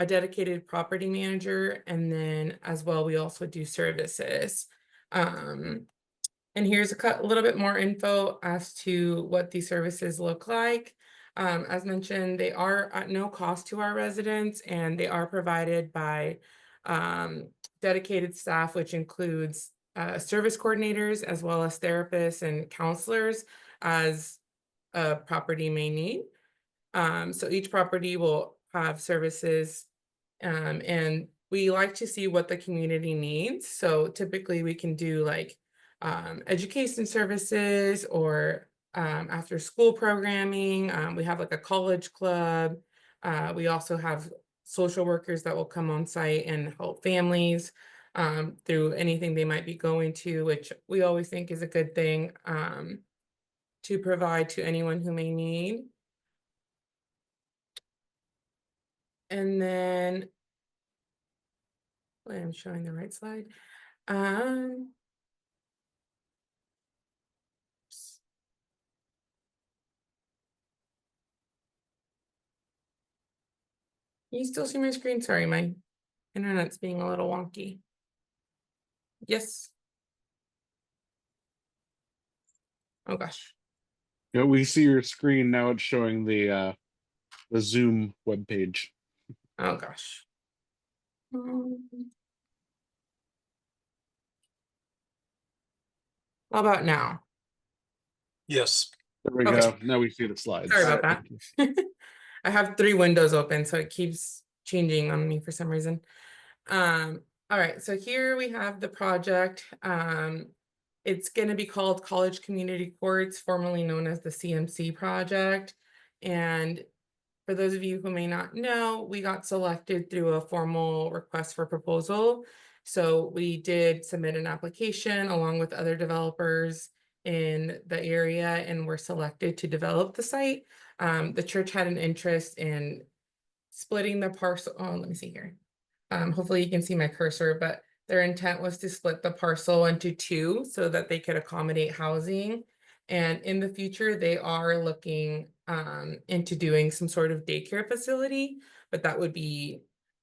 K: dedicated property manager. And then as well, we also do services. And here's a little bit more info as to what these services look like. As mentioned, they are at no cost to our residents, and they are provided by dedicated staff, which includes service coordinators, as well as therapists and counselors as a property may need. So each property will have services, and we like to see what the community needs. So typically we can do like education services or after school programming. We have like a college club. We also have social workers that will come on site and help families through anything they might be going to, which we always think is a good thing to provide to anyone who may need. And then I'm showing the right slide. Can you still see my screen? Sorry, my internet's being a little wonky. Yes. Oh gosh.
L: Yeah, we see your screen now. It's showing the Zoom webpage.
K: Oh gosh. How about now?
C: Yes.
L: There we
K: Okay.
L: go. Now we see the slides.
K: Sorry about that. I have 3 windows open, so it keeps changing on me for some reason. All right, so here we have the project. It's going to be called College Community Courts, formerly known as the CMC project. And for those of you who may not know, we got selected through a formal request for proposal. So we did submit an application along with other developers in the area and were selected to develop the site. The church had an interest in splitting the parcel. Oh, let me see here. Hopefully you can see my cursor, but their intent was to split the parcel into 2 so that they could accommodate housing. And in the future, they are looking into doing some sort of daycare facility, but that would be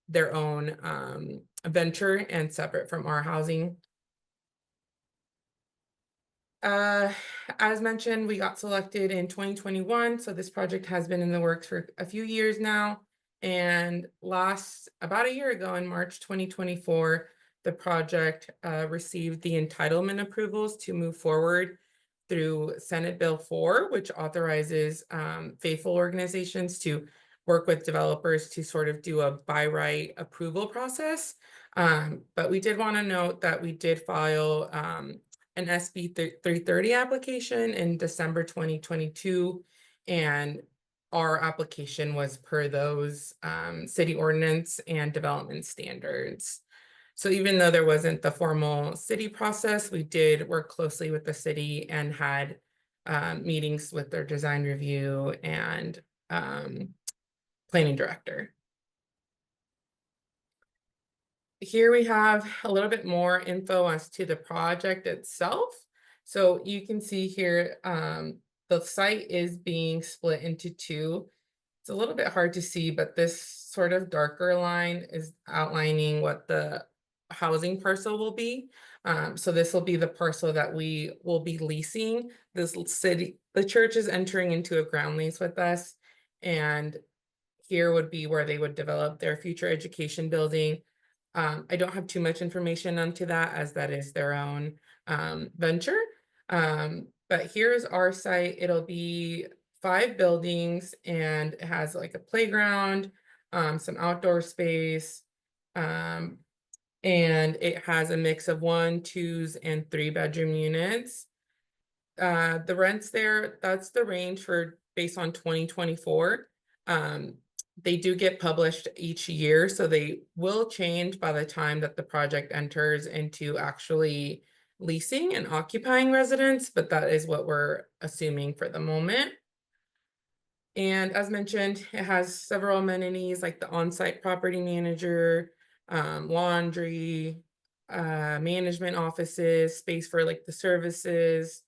K: their own venture and separate from our housing. As mentioned, we got selected in 2021, so this project has been in the works for a few years now. And about a year ago in March 2024, the project received the entitlement approvals to move forward through Senate Bill 4, which authorizes faithful organizations to work with developers to sort of do a by right approval process. But we did want to note that we did file an SB 330 application in December 2022, and our application was per those city ordinance and development standards. So even though there wasn't the formal city process, we did work closely with the city and had meetings with their design review and planning director. Here we have a little bit more info as to the project itself. So you can see here, the site is being split into 2. It's a little bit hard to see, but this sort of darker line is outlining what the housing parcel will be. So this will be the parcel that we will be leasing. The church is entering into a ground lease with us, and here would be where they would develop their future education building. I don't have too much information onto that, as that is their own venture. But here's our site. It'll be 5 buildings, and it has like a playground, some outdoor space, and it has a mix of 1, 2s, and 3-bedroom units. The rents there, that's the range for based on 2024. They do get published each year, so they will change by the time that the project enters into actually leasing and occupying residents, but that is what we're assuming for the moment. And as mentioned, it has several amenities like the on-site property manager, laundry, management offices, space for like the services,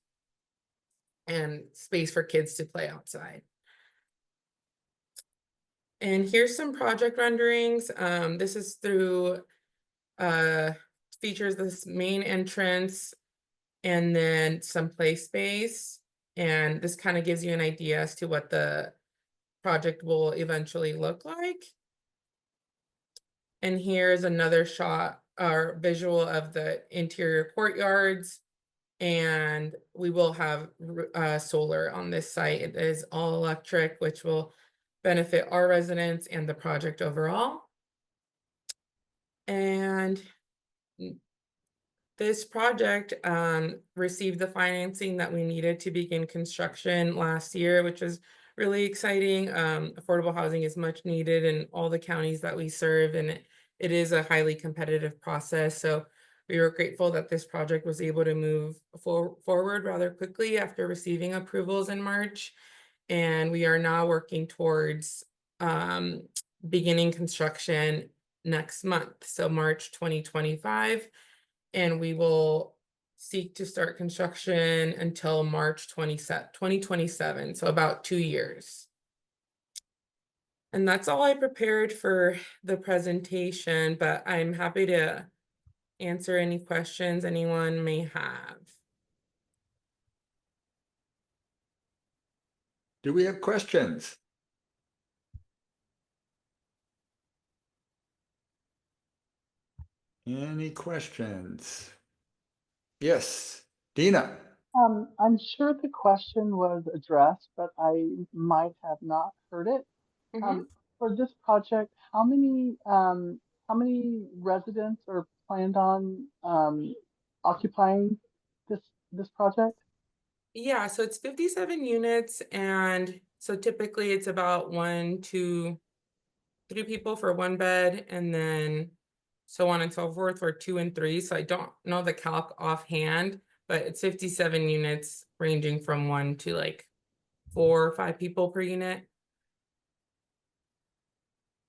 K: and space for kids to play outside. And here's some project renderings. This is through features this main entrance and then some play space. And this kind of gives you an idea as to what the project will eventually look like. And here's another shot or visual of the interior courtyards. And we will have solar on this site. It is all electric, which will benefit our residents and the project overall. And this project received the financing that we needed to begin construction last year, which is really exciting. Affordable housing is much needed in all the counties that we serve, and it is a highly competitive process. So we were grateful that this project was able to move forward rather quickly after receiving approvals in March. And we are now working towards beginning construction next month, so March 2025. And we will seek to start construction until March 2027, so about 2 years. And that's all I prepared for the presentation, but I'm happy to answer any questions anyone may have.
A: Do we have questions? Any questions? Yes, Dina.
M: I'm sure the question was addressed, but I might have not heard it. For this project, how many residents are planned on occupying this project?
K: Yeah, so it's 57 units, and so typically it's about 1, 2, 3 people for one bed, and then so on and so forth for 2 and 3. So I don't know the calc offhand, but it's 57 units ranging from 1 to like 4 or 5 people per unit.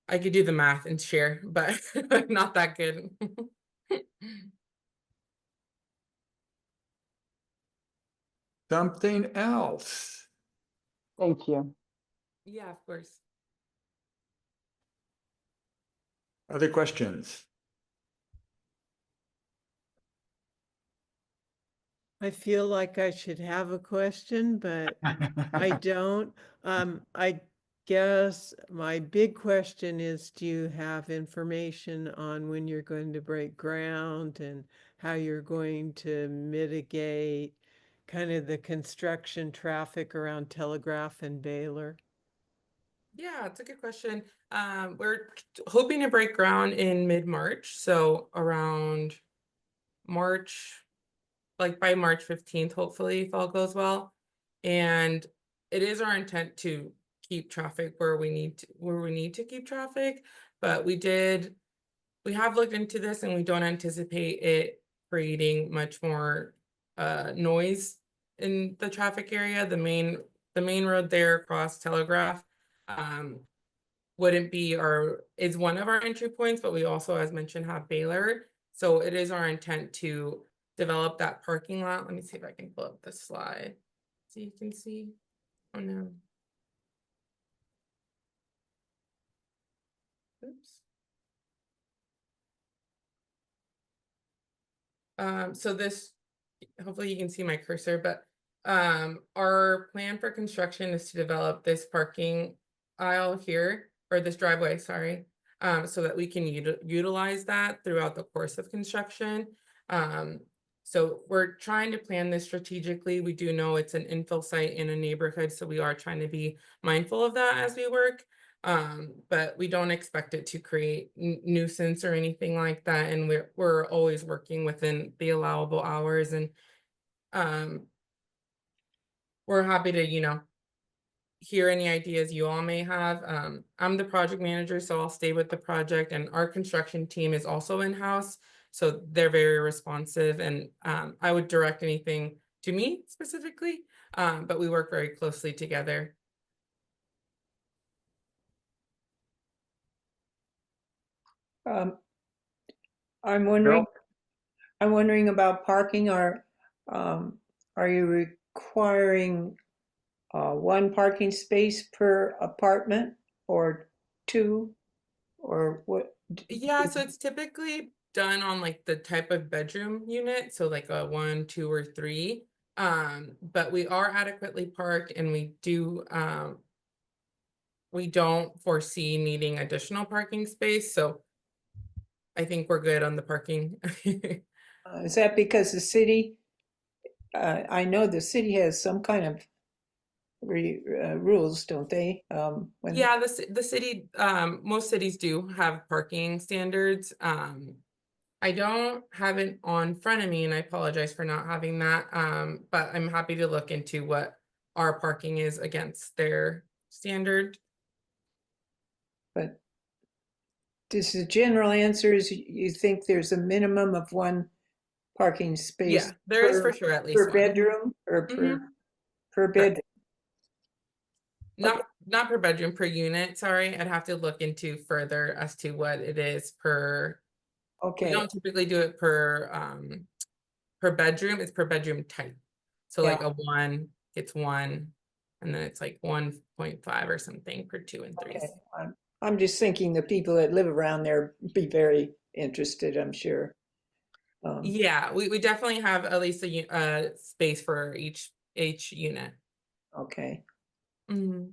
K: I could do the math and share, but not that good.
A: Something else?
M: Thank you.
K: Yeah, of course.
A: Other questions?
E: I feel like I should have a question, but I don't. I guess my big question is, do you have information on when you're going to break ground and how you're going to mitigate kind of the construction traffic around Telegraph and Baylor?
K: Yeah, it's a good question. We're hoping to break ground in mid-March, so around March, like by March 15th, hopefully, if all goes well. And it is our intent to keep traffic where we need to keep traffic, but we have looked into this and we don't anticipate it creating much more noise in the traffic area. The main road there across Telegraph wouldn't be is one of our entry points, but we also, as mentioned, have Baylor. So it is our intent to develop that parking lot. Let me see if I can pull up the slide so you can see. Oh no. Oops. So this, hopefully you can see my cursor, but our plan for construction is to develop this parking aisle here, or this driveway, sorry, so that we can utilize that throughout the course of construction. So we're trying to plan this strategically. We do know it's an infill site in a neighborhood, so we are trying to be mindful of that as we work. But we don't expect it to create nuisance or anything like that. And we're always working within the allowable hours, and we're happy to, hear any ideas you all may have. I'm the project manager, so I'll stay with the project, and our construction team is also in-house, so they're very responsive, and I would direct anything to me specifically, but we work very closely together.
J: I'm wondering, I'm wondering about parking. Are you requiring one parking space per apartment or two, or what?
K: Yeah, so it's typically done on like the type of bedroom unit, so like a 1, 2, or 3. But we are adequately parked, and we don't foresee needing additional parking space, so I think we're good on the parking.
J: Is that because the city, I know the city has some kind of rules, don't they? When
K: Yeah, the city, most cities do have parking standards. I don't have it on front of me, and I apologize for not having that. But I'm happy to look into what our parking is against their standard.
J: But this is the general answer is you think there's a minimum of one parking space
K: Yeah, there is for sure at least
J: per
K: one.
J: bedroom or
K: Mhm.
J: per bedroom?
K: Not per bedroom, per unit. Sorry, I'd have to look into further as to what it is per. We
J: Okay,
K: don't typically do it per bedroom. It's per bedroom type. So like
J: yeah,
K: a 1 gets 1, and then it's like 1.5 or something per 2 and 3s.
J: okay. I'm just thinking the people that live around there be very interested, I'm sure.
K: Yeah, we definitely have at least a space for each unit.
J: Okay.
K: Mhm.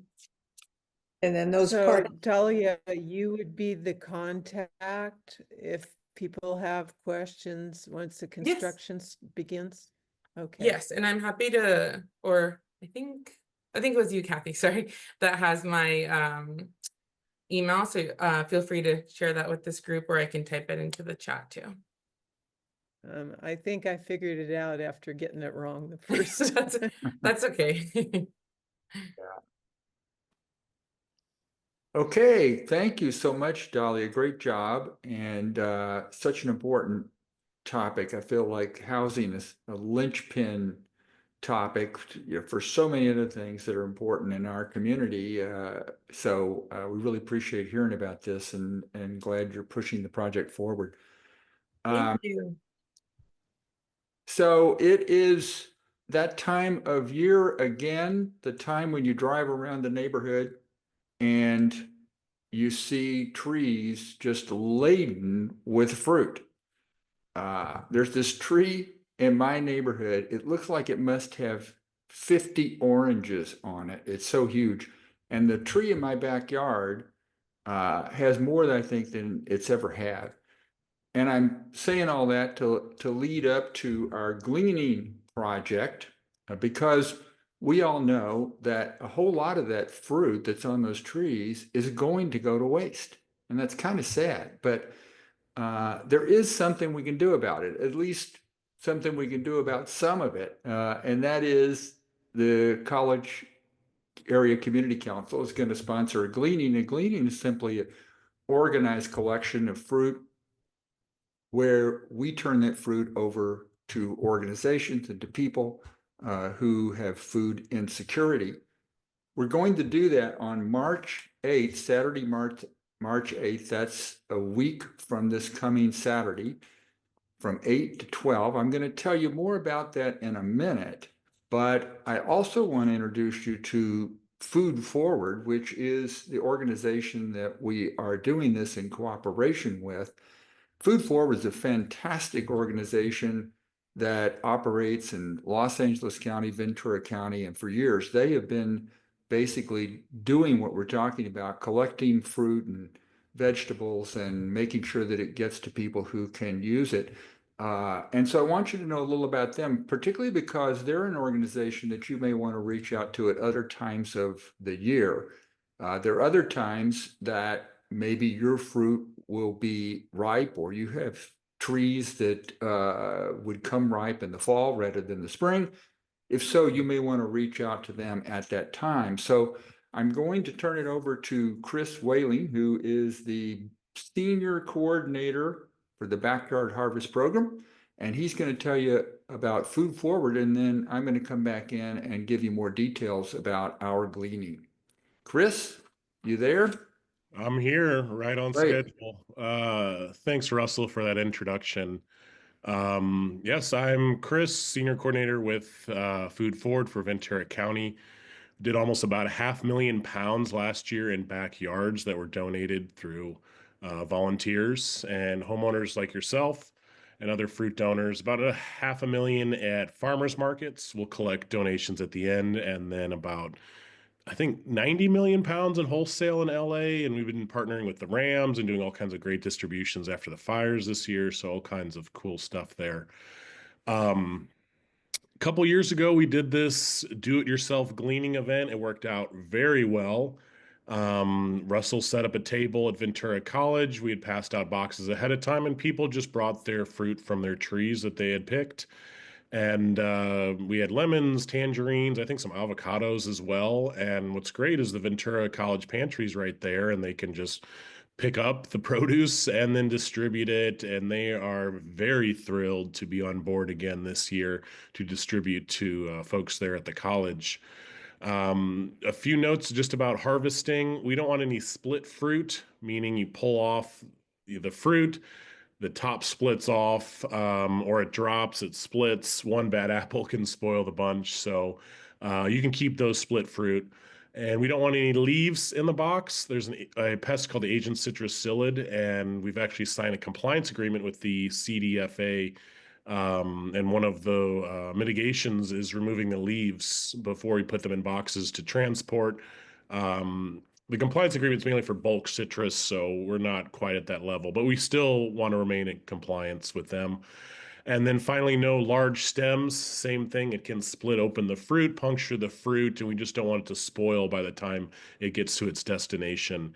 J: And then those
E: So
J: park,
E: Dahlia, you would be the contact if people have questions once the
K: Yes.
E: construction begins? Okay.
K: Yes, and I'm happy to, or I think it was you, Kathy, sorry, that has my email. So feel free to share that with this group, or I can type it into the chat too.
E: I think I figured it out after getting it wrong the first time.
K: That's okay.
A: Okay, thank you so much, Dahlia. Great job, and such an important topic. I feel like housing is a linchpin topic, for so many other things that are important in our community. So we really appreciate hearing about this, and glad you're pushing the project forward.
K: Thank you.
A: So it is that time of year again, the time when you drive around the neighborhood and you see trees just laden with fruit. There's this tree in my neighborhood. It looks like it must have 50 oranges on it. It's so huge. And the tree in my backyard has more than I think than it's ever had. And I'm saying all that to lead up to our gleaning project, because we all know that a whole lot of that fruit that's on those trees is going to go to waste. And that's kind of sad, but there is something we can do about it, at least something we can do about some of it. And that is the college area community council is going to sponsor a gleaning. And gleaning is simply an organized collection of fruit where we turn that fruit over to organizations and to people who have food insecurity. We're going to do that on March 8th, Saturday, March 8th. That's a week from this coming Saturday from 8 to 12. I'm going to tell you more about that in a minute, but I also want to introduce you to Food Forward, which is the organization that we are doing this in cooperation with. Food Forward is a fantastic organization that operates in Los Angeles County, Ventura County, and for years they have been basically doing what we're talking about, collecting fruit and vegetables and making sure that it gets to people who can use it. And so I want you to know a little about them, particularly because they're an organization that you may want to reach out to at other times of the year. There are other times that maybe your fruit will be ripe, or you have trees that would come ripe in the fall rather than the spring. If so, you may want to reach out to them at that time. So I'm going to turn it over to Chris Whaling, who is the senior coordinator for the Backyard Harvest Program. And he's going to tell you about Food Forward, and then I'm going to come back in and give you more details about our gleaning. Chris, you there?
N: I'm here right on
A: Great.
N: schedule. Thanks, Russell, for that introduction. Yes, I'm Chris, Senior Coordinator with Food Forward for Ventura County. Did almost about 500,000 pounds last year in backyards that were donated through volunteers and homeowners like yourself and other fruit donors. About 500,000 at farmers markets. We'll collect donations at the end, and then about I think 90 million pounds in wholesale in LA, and we've been partnering with the Rams and doing all kinds of great distributions after the fires this year. So all kinds of cool stuff there. A couple years ago, we did this do-it-yourself gleaning event. It worked out very well. Russell set up a table at Ventura College. We had passed out boxes ahead of time, and people just brought their fruit from their trees that they had picked. And we had lemons, tangerines, I think some avocados as well. And what's great is the Ventura College pantry's right there, and they can just pick up the produce and then distribute it. And they are very thrilled to be on board again this year to distribute to folks there at the college. A few notes just about harvesting. We don't want any split fruit, meaning you pull off the fruit, the top splits off, or it drops, it splits. One bad apple can spoil the bunch. So you can keep those split fruit. And we don't want any leaves in the box. There's a pest called the Asian citrus psyllid, and we've actually signed a compliance agreement with the CDFA. And one of the mitigations is removing the leaves before we put them in boxes to transport. The compliance agreement is mainly for bulk citrus, so we're not quite at that level, but we still want to remain in compliance with them. And then finally, no large stems. Same thing. It can split open the fruit, puncture the fruit, and we just don't want it to spoil by the time it gets to its destination.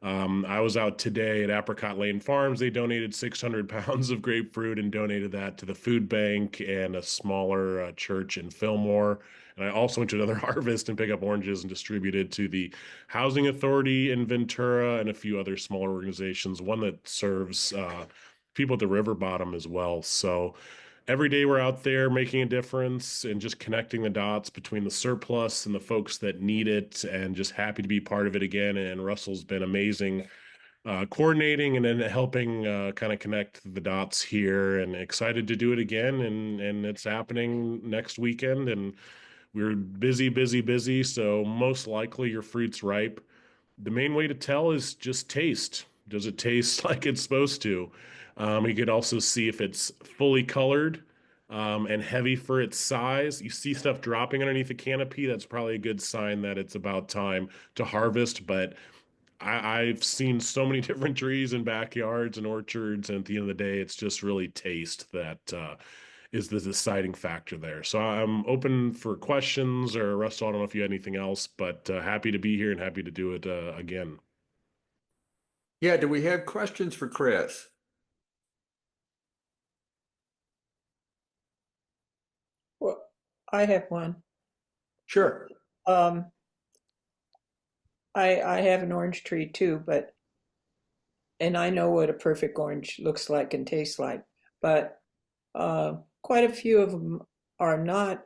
N: I was out today at Apricot Lane Farms. They donated 600 pounds of grapefruit and donated that to the food bank and a smaller church in Fillmore. And I also went to another harvest and pick up oranges and distributed to the Housing Authority in Ventura and a few other smaller organizations, one that serves people at the river bottom as well. So every day we're out there making a difference and just connecting the dots between the surplus and the folks that need it, and just happy to be part of it again. And Russell's been amazing coordinating and then helping kind of connect the dots here, and excited to do it again. And it's happening next weekend, and we're busy, busy, busy. So most likely your fruit's ripe. The main way to tell is just taste. Does it taste like it's supposed to? You could also see if it's fully colored and heavy for its size. You see stuff dropping underneath the canopy. That's probably a good sign that it's about time to harvest. But I've seen so many different trees in backyards and orchards, and at the end of the day, it's just really taste that is the deciding factor there. So I'm open for questions, or Russell, I don't know if you had anything else, but happy to be here and happy to do it again.
A: Yeah, do we have questions for Chris?
J: Well, I have one.
A: Sure.
J: I have an orange tree too, and I know what a perfect orange looks like and tastes like, but quite a few of them are not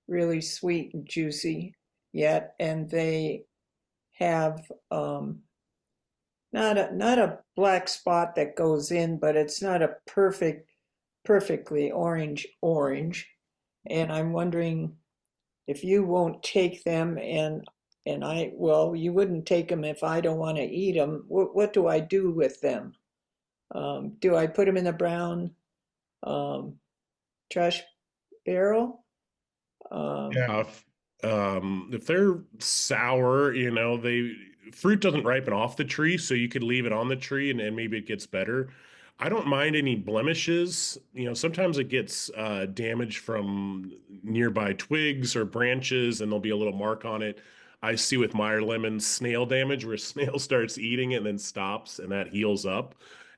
J: really sweet and juicy yet, and they have not a black spot that goes in, but it's not a perfectly orange. And I'm wondering if you won't take them, and well, you wouldn't take them if I don't want to eat them. What do I do with them? Do I put them in the brown trash barrel?
N: Yeah, if they're sour, fruit doesn't ripen off the tree, so you could leave it on the tree and maybe it gets better. I don't mind any blemishes. Sometimes it gets damage from nearby twigs or branches, and there'll be a little mark on it. I see with Meyer lemon snail damage, where a snail starts eating it and then stops, and that heals up.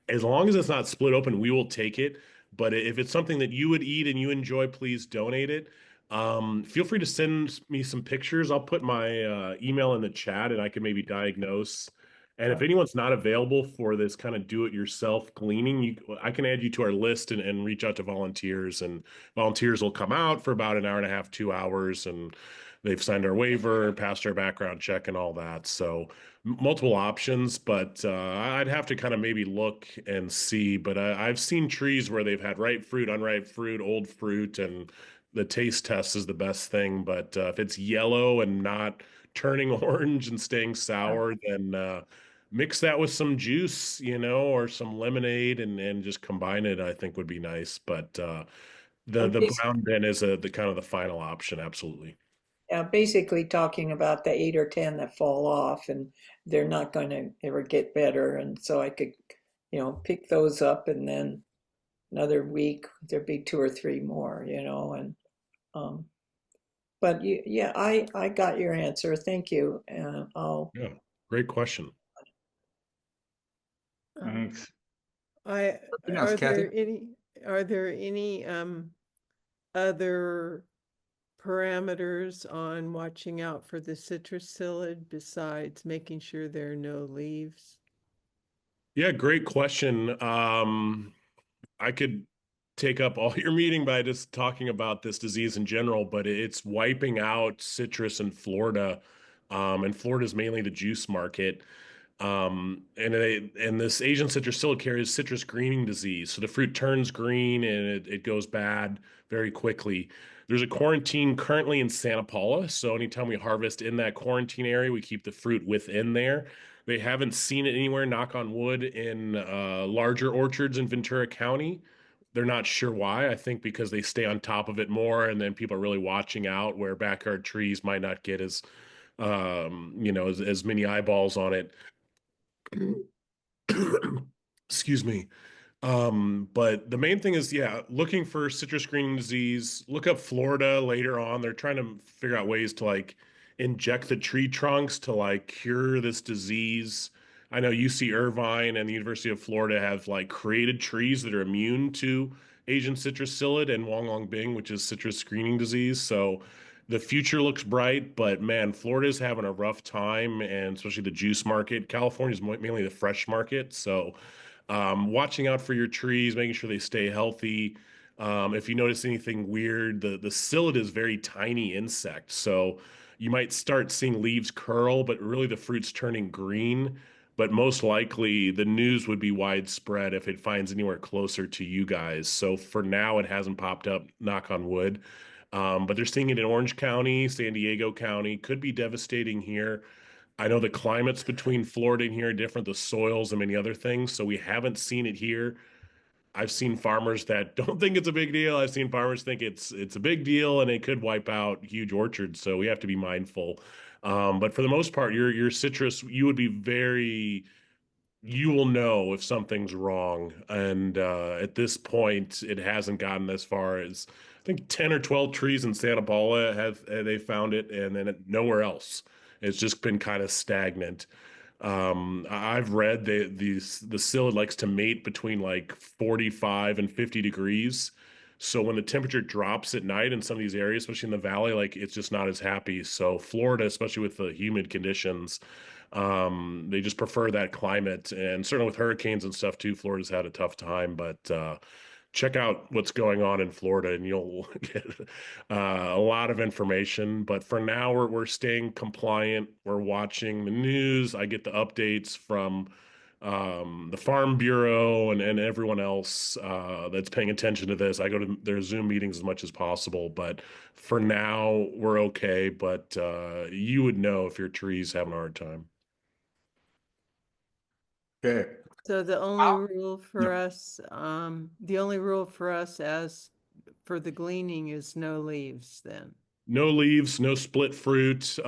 N: As long as it's not split open, we will take it. But if it's something that you would eat and you enjoy, please donate it. Feel free to send me some pictures. I'll put my email in the chat, and I can maybe diagnose. And if anyone's not available for this kind of do-it-yourself gleaning, I can add you to our list and reach out to volunteers, and volunteers will come out for about an hour and a half, 2 hours, and they've signed our waiver, passed our background check and all that. So multiple options, but I'd have to kind of maybe look and see. But I've seen trees where they've had ripe fruit, unripe fruit, old fruit, and the taste test is the best thing. But if it's yellow and not turning orange and staying sour, then mix that with some juice, or some lemonade and just combine it, I think would be nice. But the brown bin is the kind of the final option, absolutely.
J: Yeah, basically talking about the 8 or 10 that fall off and they're not going to ever get better. And so I could, pick those up and then another week there'd be 2 or 3 more, and but yeah, I got your answer. Thank you. And
N: Yeah, great question.
A: Thanks.
E: Are there any other parameters on watching out for the citrus psyllid besides making sure there are no leaves?
N: Yeah, great question. I could take up all your meeting by just talking about this disease in general, but it's wiping out citrus in Florida. And Florida is mainly the juice market. And this Asian citrus psyllid carries citrus greening disease. So the fruit turns green and it goes bad very quickly. There's a quarantine currently in Santa Paula. So anytime we harvest in that quarantine area, we keep the fruit within there. They haven't seen it anywhere, knock on wood, in larger orchards in Ventura County. They're not sure why. I think because they stay on top of it more, and then people are really watching out where backyard trees might not get as as many eyeballs on it. Excuse me. But the main thing is, yeah, looking for citrus greening disease. Look up Florida later on. They're trying to figure out ways to like inject the tree trunks to like cure this disease. I know UC Irvine and the University of Florida have like created trees that are immune to Asian citrus psyllid and Wong Long Bing, which is citrus greening disease. So the future looks bright, but man, Florida's having a rough time, and especially the juice market. California's mainly the fresh market. So watching out for your trees, making sure they stay healthy. If you notice anything weird, the psyllid is very tiny insect. So you might start seeing leaves curl, but really the fruit's turning green. But most likely the news would be widespread if it finds anywhere closer to you guys. So for now, it hasn't popped up, knock on wood. But they're seeing it in Orange County, San Diego County, could be devastating here. I know the climates between Florida and here are different, the soils and many other things. So we haven't seen it here. I've seen farmers that don't think it's a big deal. I've seen farmers think it's a big deal and it could wipe out huge orchards. So we have to be mindful. But for the most part, your citrus, you will know if something's wrong. And at this point, it hasn't gotten as far as I think 10 or 12 trees in Santa Paula they found it, and then nowhere else. It's just been kind of stagnant. I've read the psyllid likes to mate between like 45 and 50 degrees. So when the temperature drops at night in some of these areas, especially in the valley, like it's just not as happy. So Florida, especially with the humid conditions, they just prefer that climate. And certainly with hurricanes and stuff too, Florida's had a tough time. But check out what's going on in Florida and you'll get a lot of information. But for now, we're staying compliant. We're watching the news. I get the updates from the Farm Bureau and everyone else that's paying attention to this. I go to their Zoom meetings as much as possible. But for now, we're okay. But you would know if your tree's having a hard time.
A: Okay.
E: So the only rule for us, as for the gleaning is no leaves then.
N: No leaves, no split fruit. You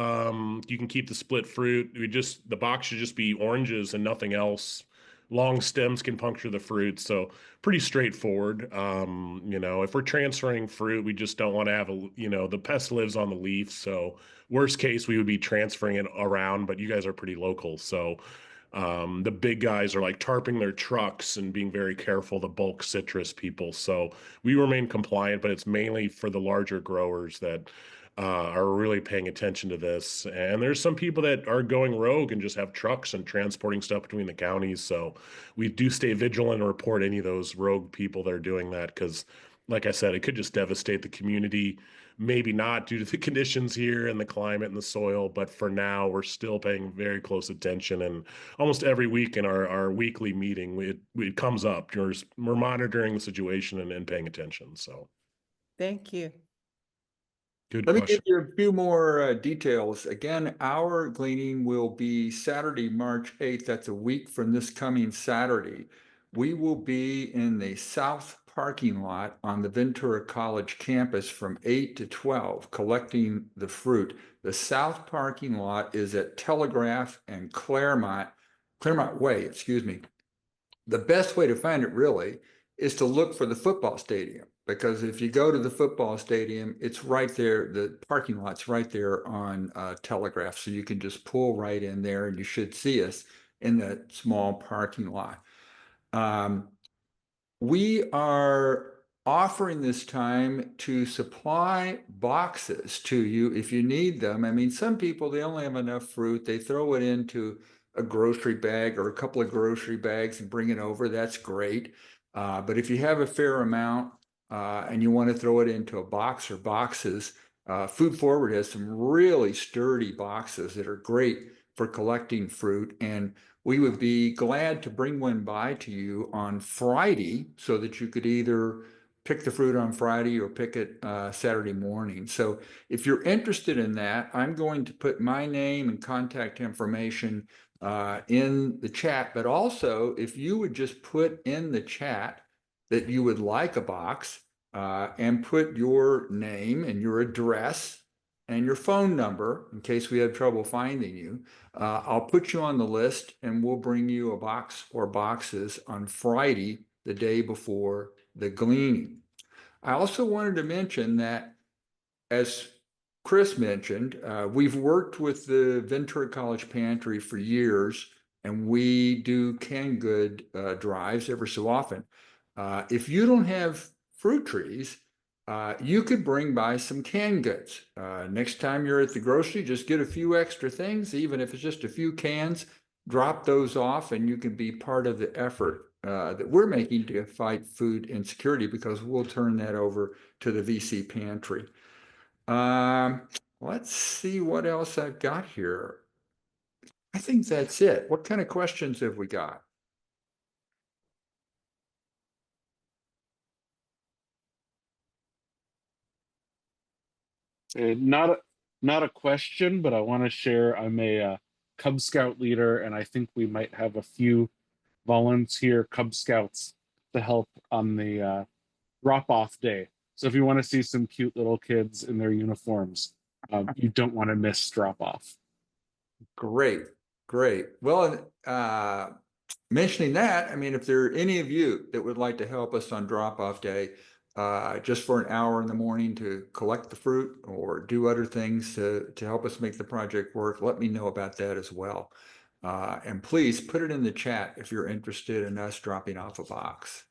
N: can keep the split fruit. The box should just be oranges and nothing else. Long stems can puncture the fruit, so pretty straightforward. If we're transferring fruit, we just don't want to have the pest lives on the leaf. So worst case, we would be transferring it around, but you guys are pretty local, so the big guys are like tarping their trucks and being very careful, the bulk citrus people. So we remain compliant, but it's mainly for the larger growers that are really paying attention to this. And there's some people that are going rogue and just have trucks and transporting stuff between the counties. So we do stay vigilant and report any of those rogue people that are doing that because like I said, it could just devastate the community. Maybe not due to the conditions here and the climate and the soil, but for now, we're still paying very close attention. And almost every week in our weekly meeting, it comes up. We're monitoring the situation and paying attention. So,
E: Thank you.
N: good
A: Let me
N: question.
A: give you a few more details. Again, our gleaning will be Saturday, March 8th. That's a week from this coming Saturday. We will be in the south parking lot on the Ventura College campus from 8 to 12, collecting the fruit. The south parking lot is at Telegraph and Claremont Way, excuse me. The best way to find it really is to look for the football stadium, because if you go to the football stadium, it's right there. The parking lot's right there on Telegraph. So you can just pull right in there and you should see us in that small parking lot. We are offering this time to supply boxes to you if you need them. I mean, some people, they only have enough fruit. They throw it into a grocery bag or a couple of grocery bags and bring it over. That's great. But if you have a fair amount and you want to throw it into a box or boxes, Food Forward has some really sturdy boxes that are great for collecting fruit. And we would be glad to bring one by to you on Friday so that you could either pick the fruit on Friday or pick it Saturday morning. So if you're interested in that, I'm going to put my name and contact information in the chat. But also, if you would just put in the chat that you would like a box and put your name and your address and your phone number in case we have trouble finding you, I'll put you on the list and we'll bring you a box or boxes on Friday, the day before the gleaning. I also wanted to mention that, as Chris mentioned, we've worked with the Ventura College Pantry for years, and we do canned good drives every so often. If you don't have fruit trees, you could bring by some canned goods. Next time you're at the grocery, just get a few extra things, even if it's just a few cans, drop those off, and you can be part of the effort that we're making to fight food insecurity, because we'll turn that over to the VC pantry. Let's see what else I've got here. I think that's it. What kind of questions have we got?
L: Not a question, but I want to share. I'm a Cub Scout leader, and I think we might have a few volunteer Cub Scouts to help on the drop-off day. So if you want to see some cute little kids in their uniforms, you don't want to miss drop-off.
A: Great, great. Well, mentioning that, I mean, if there are any of you that would like to help us on drop-off day, just for an hour in the morning to collect the fruit or do other things to help us make the project work, let me know about that as well. And please put it in the chat if you're interested in us dropping off a box.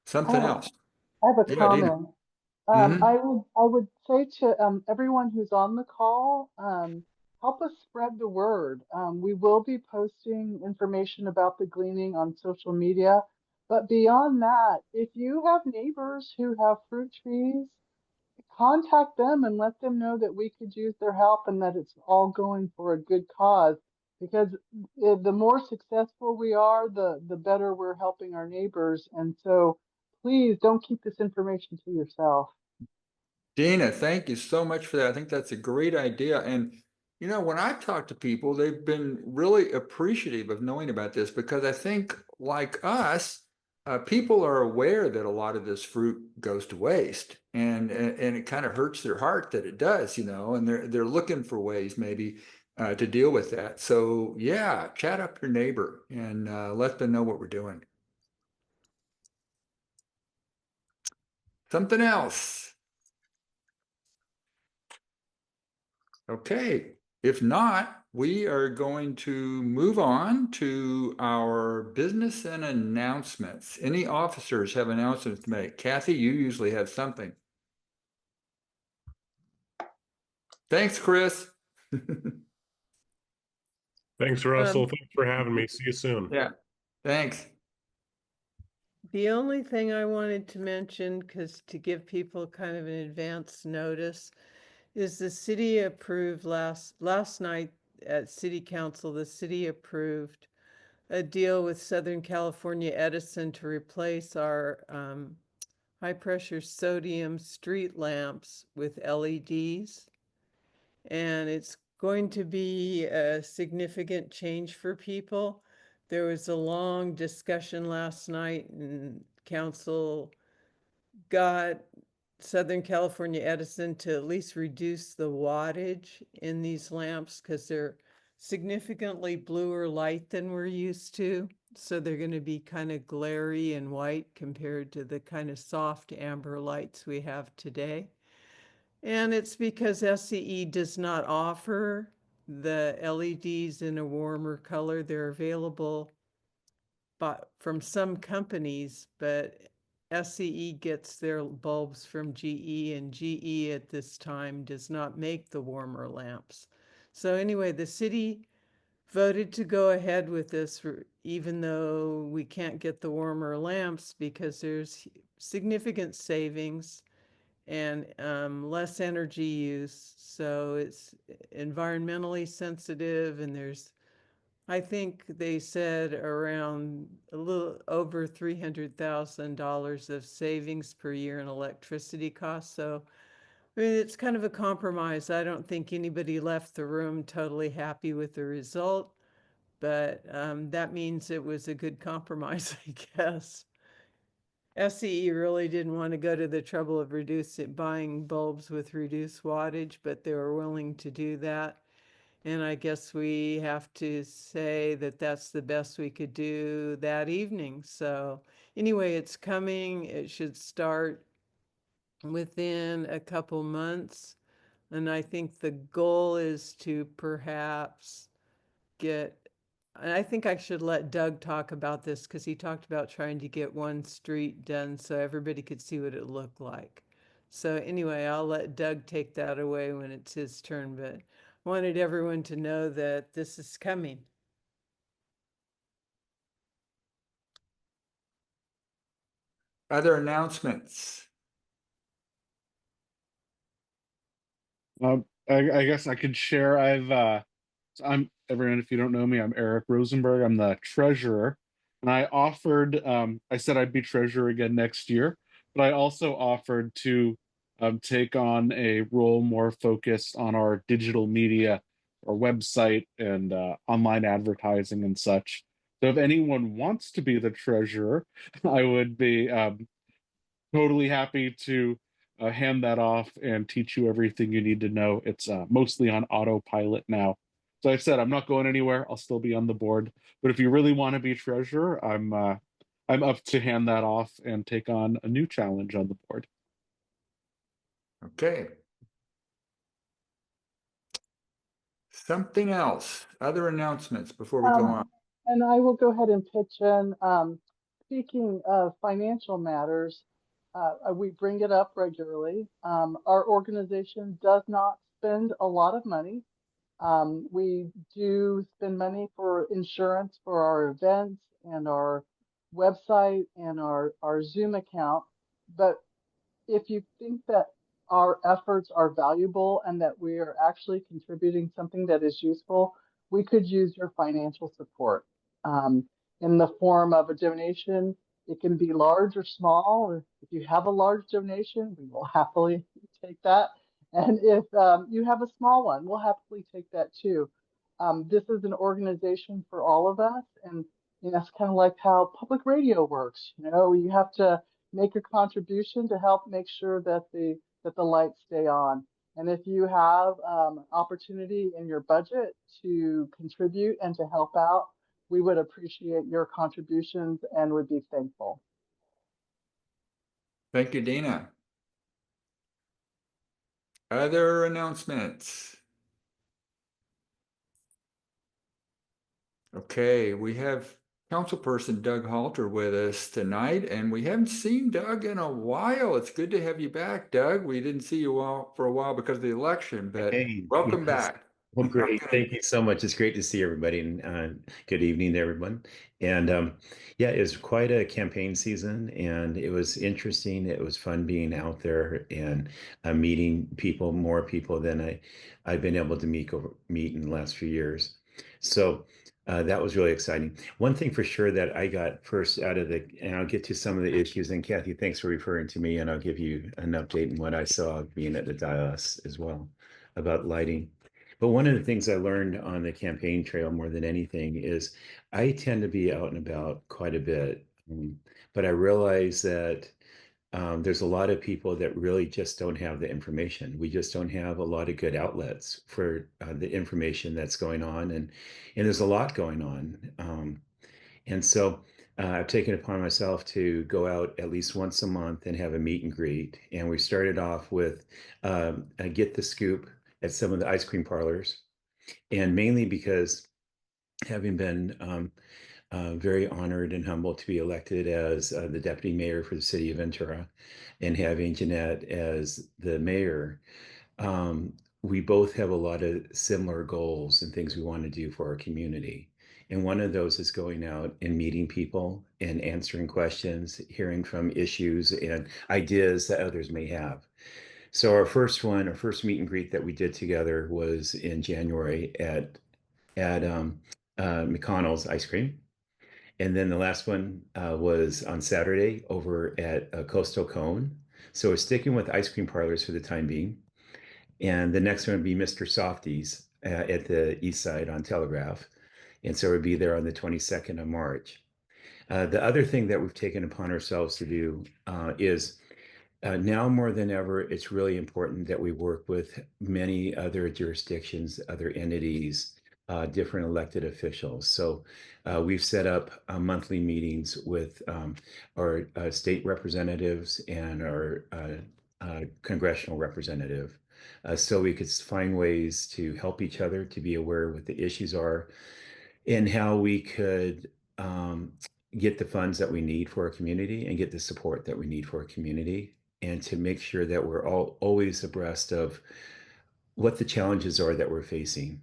A: Something else.
M: I have a
A: Yeah, Dina.
M: comment.
A: Mhm.
M: I would say to everyone who's on the call, help us spread the word. We will be posting information about the gleaning on social media, but beyond that, if you have neighbors who have fruit trees, contact them and let them know that we could use their help and that it's all going for a good cause. Because the more successful we are, the better we're helping our neighbors. And so please don't keep this information to yourself.
A: Dina, thank you so much for that. I think that's a great idea. And, you know, when I talk to people, they've been really appreciative of knowing about this, because I think, like us, people are aware that a lot of this fruit goes to waste, and it kind of hurts their heart that it does, you know, and they're looking for ways maybe to deal with that. So yeah, chat up your neighbor and let them know what we're doing. Something else. Okay, if not, we are going to move on to our business and announcements. Any officers have announcements to make? Kathy, you usually have something. Thanks, Chris.
N: Thanks, Russell. Thanks for having me. See you soon.
A: Yeah, thanks.
E: The only thing I wanted to mention, because to give people kind of an advance notice, is the city approved last night at City Council, the city approved a deal with Southern California Edison to replace our high-pressure sodium street lamps with LEDs. And it's going to be a significant change for people. There was a long discussion last night, and council got Southern California Edison to at least reduce the wattage in these lamps because they're significantly bluer light than we're used to. So they're going to be kind of glary and white compared to the kind of soft amber lights we have today. And it's because SCE does not offer the LEDs in a warmer color. They're available from some companies, but SCE gets their bulbs from GE, and GE at this time does not make the warmer lamps. So anyway, the city voted to go ahead with this, even though we can't get the warmer lamps, because there's significant savings and less energy use. So it's environmentally sensitive, and there's, I think they said, around a little over $300,000 of savings per year in electricity costs. So I mean, it's kind of a compromise. I don't think anybody left the room totally happy with the result, but that means it was a good compromise, I guess. SCE really didn't want to go to the trouble of buying bulbs with reduced wattage, but they were willing to do that. And I guess we have to say that that's the best we could do that evening. So anyway, it's coming. It should start within a couple months. And I think the goal is to perhaps I think I should let Doug talk about this because he talked about trying to get one street done so everybody could see what it looked like. So anyway, I'll let Doug take that away when it's his turn, but I wanted everyone to know that this is coming.
A: Other announcements?
L: I guess I could share. I'm everyone. If you don't know me, I'm Eric Rosenberg. I'm the treasurer, and I offered. I said I'd be treasurer again next year, but I also offered to take on a role more focused on our digital media, our website, and online advertising and such. So if anyone wants to be the treasurer, I would be totally happy to hand that off and teach you everything you need to know. It's mostly on autopilot now. So I said I'm not going anywhere. I'll still be on the board. But if you really want to be treasurer, I'm up to hand that off and take on a new challenge on the board.
A: Okay. Something else, other announcements before we go on.
M: And I will go ahead and pitch in. Speaking of financial matters, we bring it up regularly. Our organization does not spend a lot of money. We do spend money for insurance for our events and our website and our Zoom account. But if you think that our efforts are valuable and that we are actually contributing something that is useful, we could use your financial support in the form of a donation. It can be large or small. If you have a large donation, we will happily take that. And if you have a small one, we'll happily take that too. This is an organization for all of us. And that's kind of like how public radio works. You have to make a contribution to help make sure that the lights stay on. And if you have opportunity in your budget to contribute and to help out, we would appreciate your contributions and would be thankful.
A: Thank you, Dina. Other announcements? Okay, we have Councilperson Doug Halter with us tonight, and we haven't seen Doug in a while. It's good to have you back, Doug. We didn't see you for a while because of the election, but
O: Hey,
A: welcome
O: yes.
A: back.
O: Well, great. Thank you so much. It's great to see everybody, and good evening to everyone. And yeah, it was quite a campaign season, and it was interesting. It was fun being out there and meeting people, more people than I've been able to meet in the last few years. So that was really exciting. One thing for sure that I got first out of and I'll get to some of the issues. And Kathy, thanks for referring to me, and I'll give you an update on what I saw being at the dais as well about lighting. But one of the things I learned on the campaign trail more than anything is I tend to be out and about quite a bit. But I realize that there's a lot of people that really just don't have the information. We just don't have a lot of good outlets for the information that's going on. And there's a lot going on. And so I've taken it upon myself to go out at least once a month and have a meet and greet. And we started off with Get the Scoop at some of the ice cream parlors, and mainly because having been very honored and humbled to be elected as the deputy mayor for the city of Ventura, and having Jeanette as the mayor, we both have a lot of similar goals and things we want to do for our community. And one of those is going out and meeting people and answering questions, hearing from issues and ideas that others may have. So our first meet and greet that we did together was in January at McConnell's Ice Cream. And then the last one was on Saturday over at Coastal Cone. So we're sticking with ice cream parlors for the time being. And the next one would be Mr. Softies at the east side on Telegraph. And so we'd be there on the 22nd of March. The other thing that we've taken upon ourselves to do is now more than ever, it's really important that we work with many other jurisdictions, other entities, different elected officials. So we've set up monthly meetings with our state representatives and our congressional representative. So we could find ways to help each other, to be aware of what the issues are, and how we could get the funds that we need for our community and get the support that we need for our community, and to make sure that we're always abreast of what the challenges are that we're facing.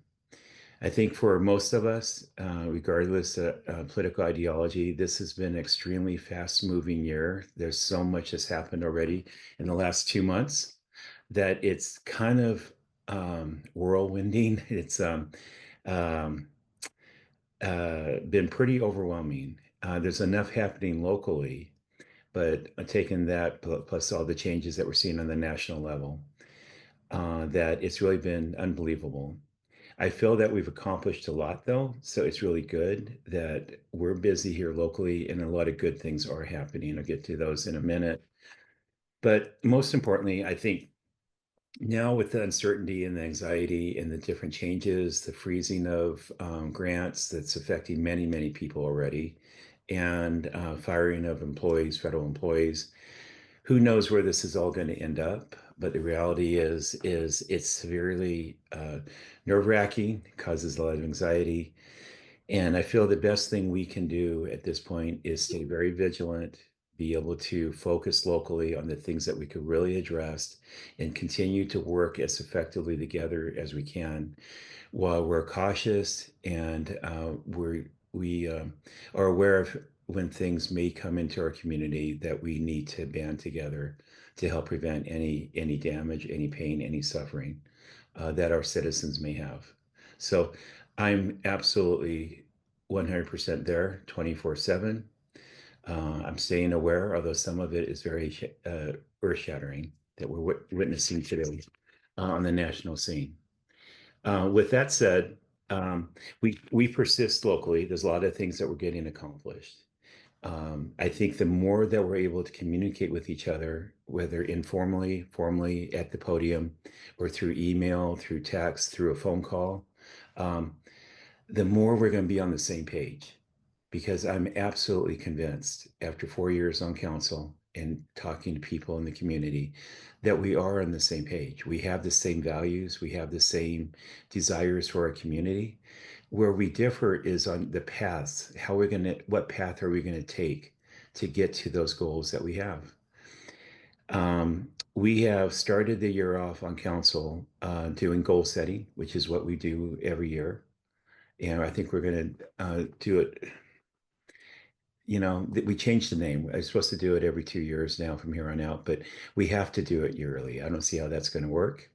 O: I think for most of us, regardless of political ideology, this has been an extremely fast-moving year. There's so much that's happened already in the last 2 months that it's kind of whirlwinding. It's been pretty overwhelming. There's enough happening locally, but taking that plus all the changes that we're seeing on the national level, that it's really been unbelievable. I feel that we've accomplished a lot, though, so it's really good that we're busy here locally, and a lot of good things are happening. I'll get to those in a minute. But most importantly, I think now with the uncertainty and the anxiety and the different changes, the freezing of grants that's affecting many, many people already, and firing of employees, federal employees, who knows where this is all going to end up? But the reality is it's severely nerve-wracking, causes a lot of anxiety. And I feel the best thing we can do at this point is stay very vigilant, be able to focus locally on the things that we could really address, and continue to work as effectively together as we can, while we're cautious and we are aware of when things may come into our community that we need to band together to help prevent any damage, any pain, any suffering that our citizens may have. So I'm absolutely 100% there 24/7. I'm staying aware, although some of it is very earth-shattering that we're witnessing today on the national scene. With that said, we persist locally. There's a lot of things that we're getting accomplished. I think the more that we're able to communicate with each other, whether informally, formally at the podium, or through email, through text, through a phone call, the more we're going to be on the same page. Because I'm absolutely convinced, after 4 years on council and talking to people in the community, that we are on the same page. We have the same values, we have the same desires for our community. Where we differ is on the paths. What path are we going to take to get to those goals that we have? we have started the year off on council doing goal setting, which is what we do every year. And I think we're going to do it. You know, we changed the name. I'm supposed to do it every 2 years now from here on out, but we have to do it yearly. I don't see how that's going to work.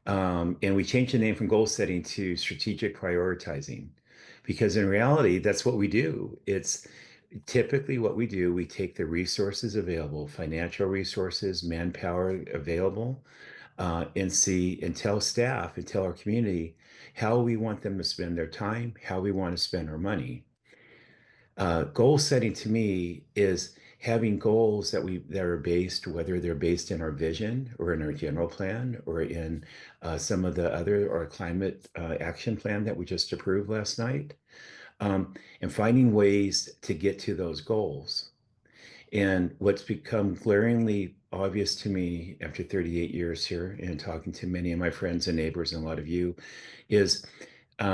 O: And we changed the name from goal setting to strategic prioritizing, because in reality, that's what we do. It's typically what we do. We take the resources available, financial resources, manpower available, and see and tell staff and tell our community how we want them to spend their time, how we want to spend our money. Goal setting to me is having goals that are based, whether they're based in our vision or in our general plan or in some of the other or climate action plan that we just approved last night, and finding ways to get to those goals. And what's become glaringly obvious to me after 38 years here and talking to many of my friends and neighbors and a lot of you is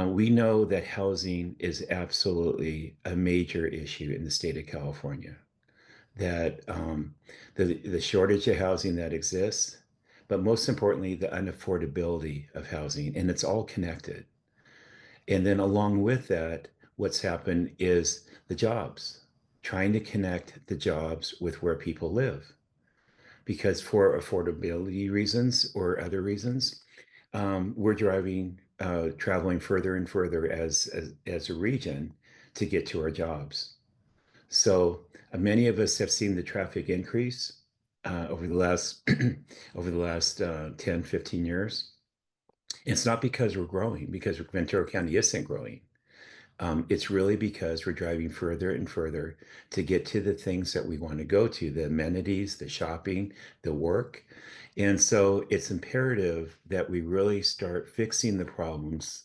O: we know that housing is absolutely a major issue in the state of California. That the shortage of housing that exists, but most importantly, the unaffordability of housing, and it's all connected. And then along with that, what's happened is the jobs, trying to connect the jobs with where people live. Because for affordability reasons or other reasons, we're traveling further and further as a region to get to our jobs. So many of us have seen the traffic increase over the last 10, 15 years. It's not because we're growing, because Ventura County isn't growing. It's really because we're driving further and further to get to the things that we want to go to, the amenities, the shopping, the work. And so it's imperative that we really start fixing the problems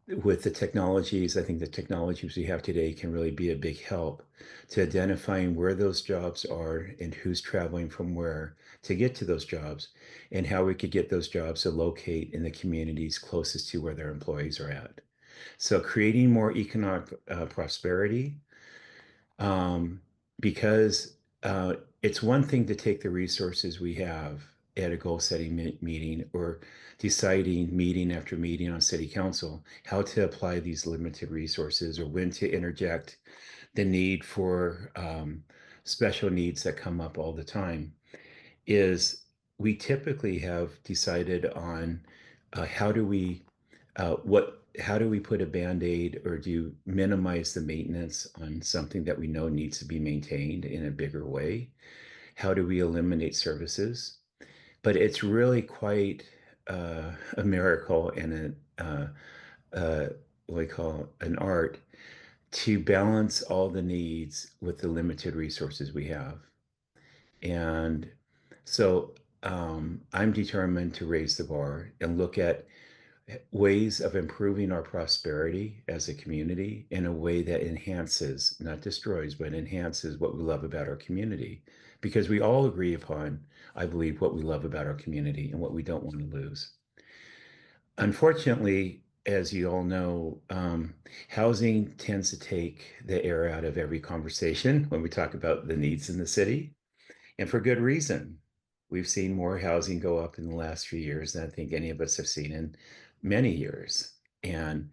O: with the technologies. I think the technologies we have today can really be a big help to identifying where those jobs are and who's traveling from where to get to those jobs, and how we could get those jobs to locate in the communities closest to where their employees are at. So creating more economic prosperity, because it's one thing to take the resources we have at a goal setting meeting or deciding meeting after meeting on city council how to apply these limited resources or when to interject the need for special needs that come up all the time. Is we typically have decided on how do we put a Band-Aid or do minimize the maintenance on something that we know needs to be maintained in a bigger way? How do we eliminate services? But it's really quite a miracle and what we call an art to balance all the needs with the limited resources we have. And so I'm determined to raise the bar and look at ways of improving our prosperity as a community in a way that enhances, not destroys, but enhances what we love about our community. Because we all agree upon, I believe, what we love about our community and what we don't want to lose. Unfortunately, as you all know, housing tends to take the air out of every conversation when we talk about the needs in the city, and for good reason. We've seen more housing go up in the last few years than I think any of us have seen in many years. And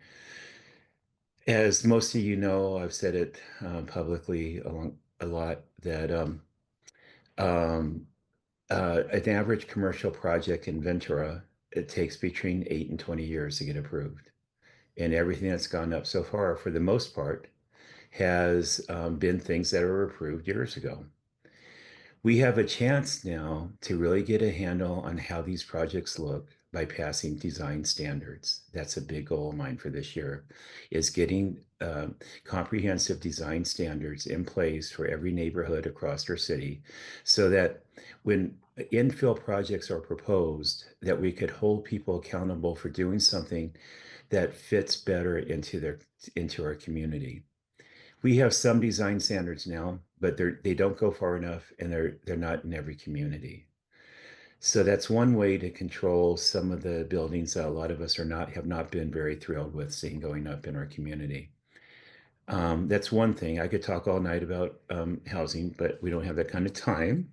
O: as most of you know, I've said it publicly a lot that an average commercial project in Ventura, it takes between 8 and 20 years to get approved. And everything that's gone up so far, for the most part, has been things that were approved years ago. We have a chance now to really get a handle on how these projects look by passing design standards. That's a big goal of mine for this year, is getting comprehensive design standards in place for every neighborhood across our city, so that when infill projects are proposed, that we could hold people accountable for doing something that fits better into our community. We have some design standards now, but they don't go far enough, and they're not in every community. So that's one way to control some of the buildings that a lot of us have not been very thrilled with seeing going up in our community. That's one thing. I could talk all night about housing, but we don't have that kind of time.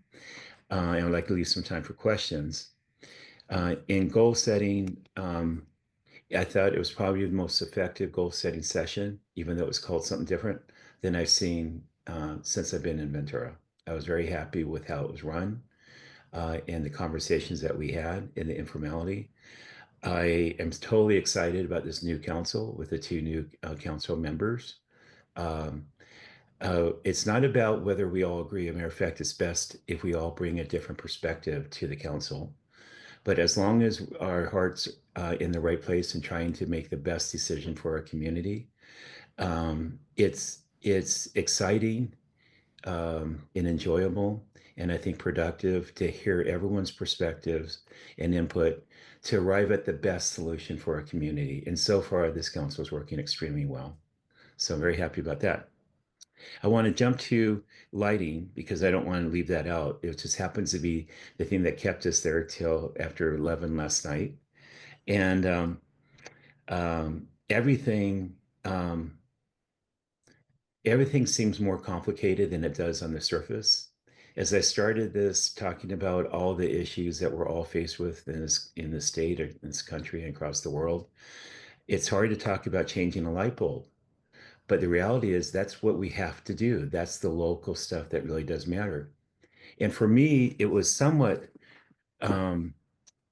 O: and I'd like to leave some time for questions. In goal setting, I thought it was probably the most effective goal setting session, even though it was called something different than I've seen since I've been in Ventura. I was very happy with how it was run and the conversations that we had and the informality. I am totally excited about this new council with the two new council members. Um, it's not about whether we all agree. As a matter of fact, it's best if we all bring a different perspective to the council. But as long as our hearts in the right place and trying to make the best decision for our community, it's exciting and enjoyable, and I think productive to hear everyone's perspectives and input to arrive at the best solution for our community. And so far, this council is working extremely well. So I'm very happy about that. I want to jump to lighting because I don't want to leave that out. It just happens to be the thing that kept us there till after 11 last night. And everything everything seems more complicated than it does on the surface. As I started this talking about all the issues that we're all faced with in the state or in this country and across the world, it's hard to talk about changing a light bulb. But the reality is that's what we have to do. That's the local stuff that really does matter. And for me, it was somewhat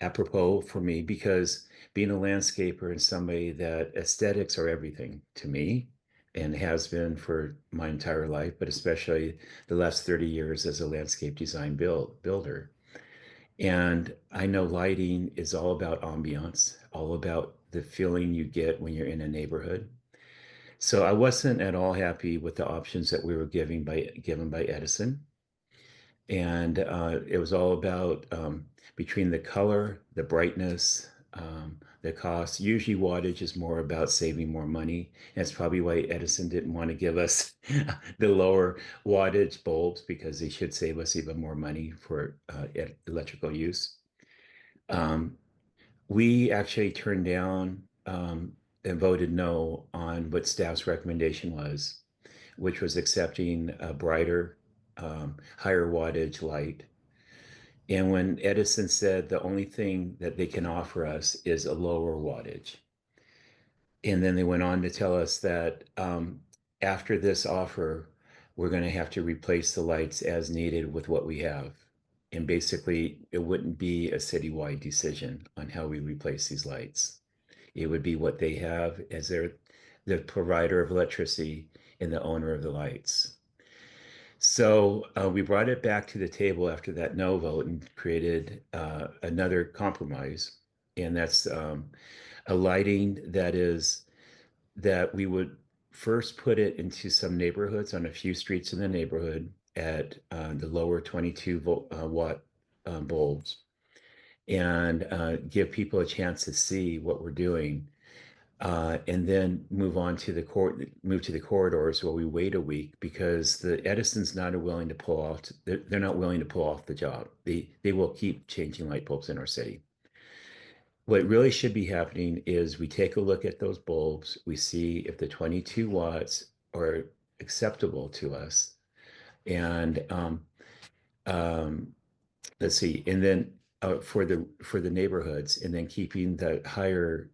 O: apropos for me because being a landscaper and somebody that aesthetics are everything to me and has been for my entire life, but especially the last 30 years as a landscape design builder. And I know lighting is all about ambiance, all about the feeling you get when you're in a neighborhood. So I wasn't at all happy with the options that we were given by Edison. And it was all about between the color, the brightness, the cost. Usually wattage is more about saving more money. And that's probably why Edison didn't want to give us the lower wattage bulbs because they should save us even more money for electrical use. We actually turned down and voted no on what staff's recommendation was, which was accepting a brighter, higher wattage light. And when Edison said the only thing that they can offer us is a lower wattage. And then they went on to tell us that after this offer, we're going to have to replace the lights as needed with what we have. And basically, it wouldn't be a citywide decision on how we replace these lights. It would be what they have as the provider of electricity and the owner of the lights. So we brought it back to the table after that no vote and created another compromise. And that's a lighting that we would first put it into some neighborhoods on a few streets in the neighborhood at the lower 22 watt bulbs and give people a chance to see what we're doing. And then move to the corridors where we wait a week because the Edison's not willing to pull off. They're not willing to pull off the job. They will keep changing light bulbs in our city. What really should be happening is we take a look at those bulbs. We see if the 22 watts are acceptable to us, and let's see, and then for the neighborhoods, and then keeping the higher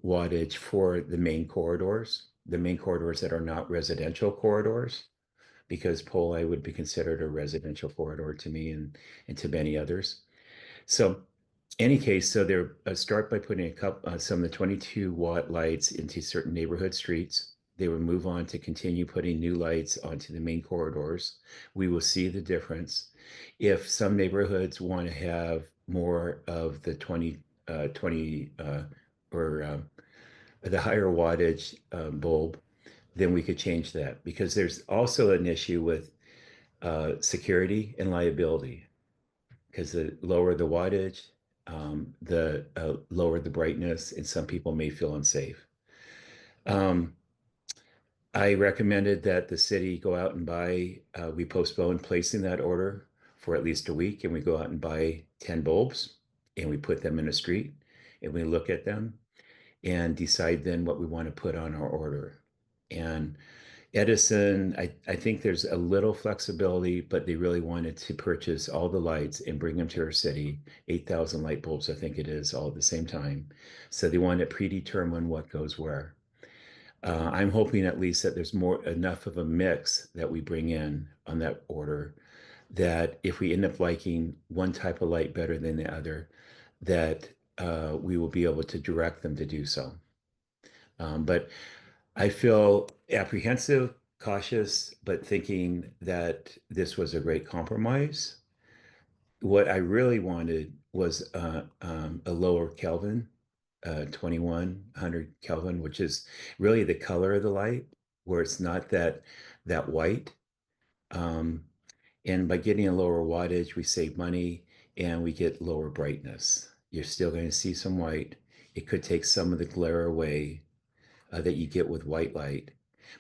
O: wattage for the main corridors that are not residential corridors, because Poli would be considered a residential corridor to me and to many others. So any case, so they're start by putting some of the 22 watt lights into certain neighborhood streets. They will move on to continue putting new lights onto the main corridors. We will see the difference. If some neighborhoods want to have more of the 20 or the higher wattage bulb, then we could change that because there's also an issue with security and liability because the lower the wattage, the lower the brightness, and some people may feel unsafe. I recommended that the city go out and buy, we postpone placing that order for at least a week, and we go out and buy 10 bulbs, and we put them in a street, and we look at them and decide then what we want to put on our order. And Edison, I think there's a little flexibility, but they really wanted to purchase all the lights and bring them to our city, 8,000 light bulbs, I think it is, all at the same time. So they want to predetermine what goes where. I'm hoping at least that there's enough of a mix that we bring in on that order, that if we end up liking one type of light better than the other, that we will be able to direct them to do so. But I feel apprehensive, cautious, but thinking that this was a great compromise. What I really wanted was a lower Kelvin, 2100 Kelvin, which is really the color of the light, where it's not that white. And by getting a lower wattage, we save money and we get lower brightness. You're still going to see some white. It could take some of the glare away that you get with white light.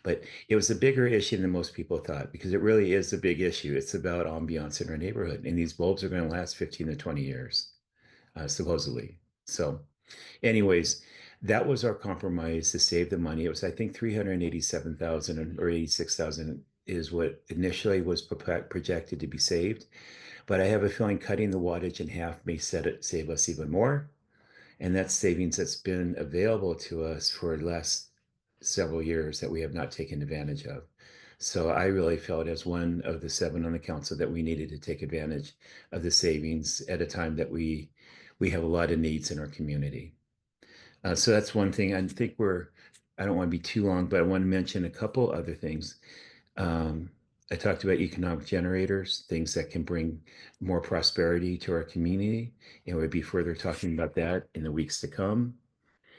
O: But it was a bigger issue than most people thought, because it really is a big issue. It's about ambiance in our neighborhood. And these bulbs are going to last 15 to 20 years, supposedly. So anyways, that was our compromise to save the money. It was, I think, 387,000 or 86,000 is what initially was projected to be saved. But I have a feeling cutting the wattage in half may save us even more. And that's savings that's been available to us for the last several years that we have not taken advantage of. So I really felt, as one of the 7 on the council, that we needed to take advantage of the savings at a time that we have a lot of needs in our community. So that's one thing. I think I don't want to be too long, but I want to mention a couple other things. I talked about economic generators, things that can bring more prosperity to our community, and we'll be further talking about that in the weeks to come.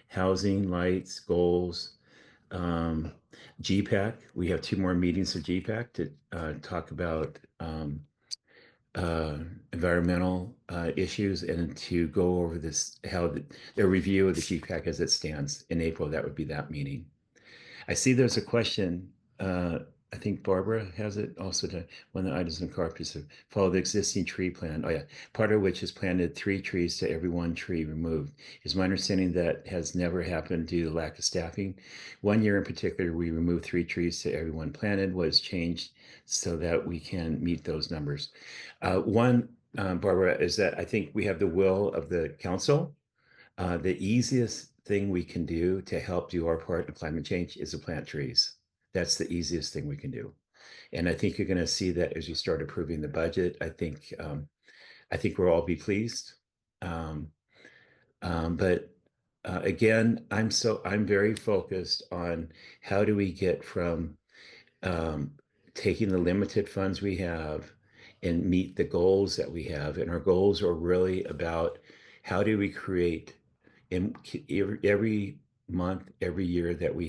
O: Housing, lights, goals, GPAC. We have 2 more meetings of GPAC to talk about environmental issues, and to go over the review of the GPAC as it stands in April. That would be that meeting. I see there's a question. I think Barbara has it also, to one of the items in carpets to follow the existing tree plan. Oh yeah, part of which is planted 3 trees to every 1 tree removed. Is my understanding that has never happened due to lack of staffing. One year in particular, we removed 3 trees to every 1 planted. Was changed so that we can meet those numbers. Barbara, is that I think we have the will of the council. The easiest thing we can do to help do our part in climate change is to plant trees. That's the easiest thing we can do. And I think you're going to see that as you start approving the budget. I think we'll all be pleased. But again, I'm very focused on how do we get from taking the limited funds we have and meet the goals that we have. And our goals are really about how do we create, in every month, every year that we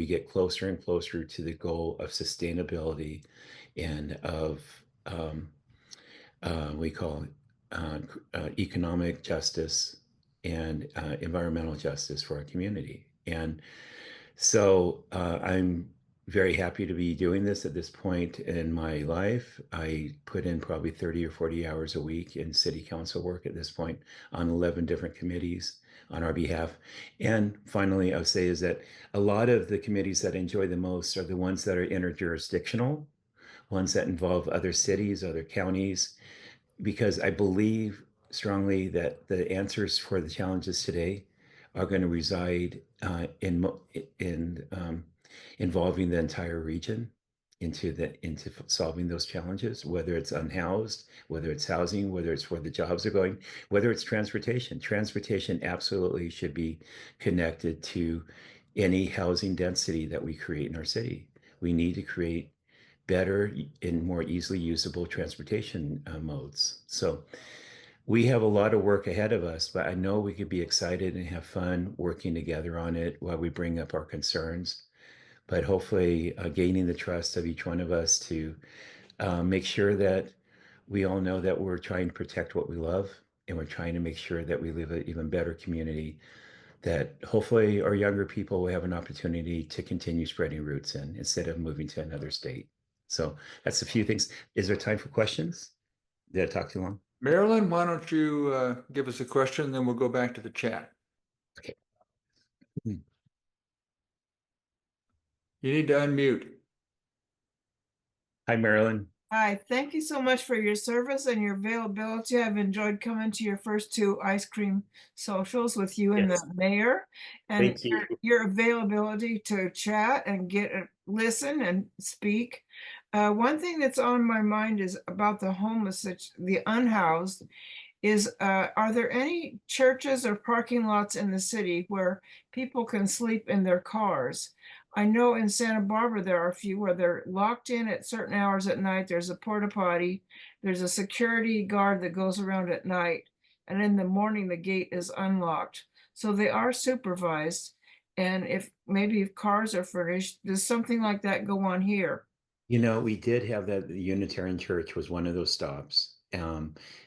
O: get closer and closer to the goal of sustainability and of we call it economic justice and environmental justice for our community. And so I'm very happy to be doing this at this point in my life. I put in probably 30 or 40 hours a week in city council work at this point on 11 different committees on our behalf. And finally, I would say is that a lot of the committees that I enjoy the most are the ones that are interjurisdictional, ones that involve other cities, other counties, because I believe strongly that the answers for the challenges today are going to reside in involving the entire region into solving those challenges, whether it's unhoused, whether it's housing, whether it's where the jobs are going, whether it's transportation. Transportation absolutely should be connected to any housing density that we create in our city. We need to create better and more easily usable transportation modes. So we have a lot of work ahead of us, but I know we could be excited and have fun working together on it while we bring up our concerns. But hopefully gaining the trust of each one of us to make sure that we all know that we're trying to protect what we love, and we're trying to make sure that we live an even better community, that hopefully our younger people will have an opportunity to continue spreading roots in instead of moving to another state. So that's a few things. Is there time for questions? Did I talk too long?
A: Marilyn, why don't you give us a question, then we'll go back to the chat.
O: Okay.
A: You need to unmute.
O: Hi, Marilyn.
P: Hi, thank you so much for your service and your availability. I've enjoyed coming to your first two ice cream socials with you and
O: Yes.
P: the mayor. And
O: Thank you.
P: your availability to chat and listen and speak. One thing that's on my mind is about the homeless, the unhoused, is are there any churches or parking lots in the city where people can sleep in their cars? I know in Santa Barbara there are a few where they're locked in at certain hours at night. There's a porta potty, there's a security guard that goes around at night, and in the morning the gate is unlocked. So they are supervised. And if maybe if cars are furnished, does something like that go on here?
O: We did have that. The Unitarian Church was one of those stops.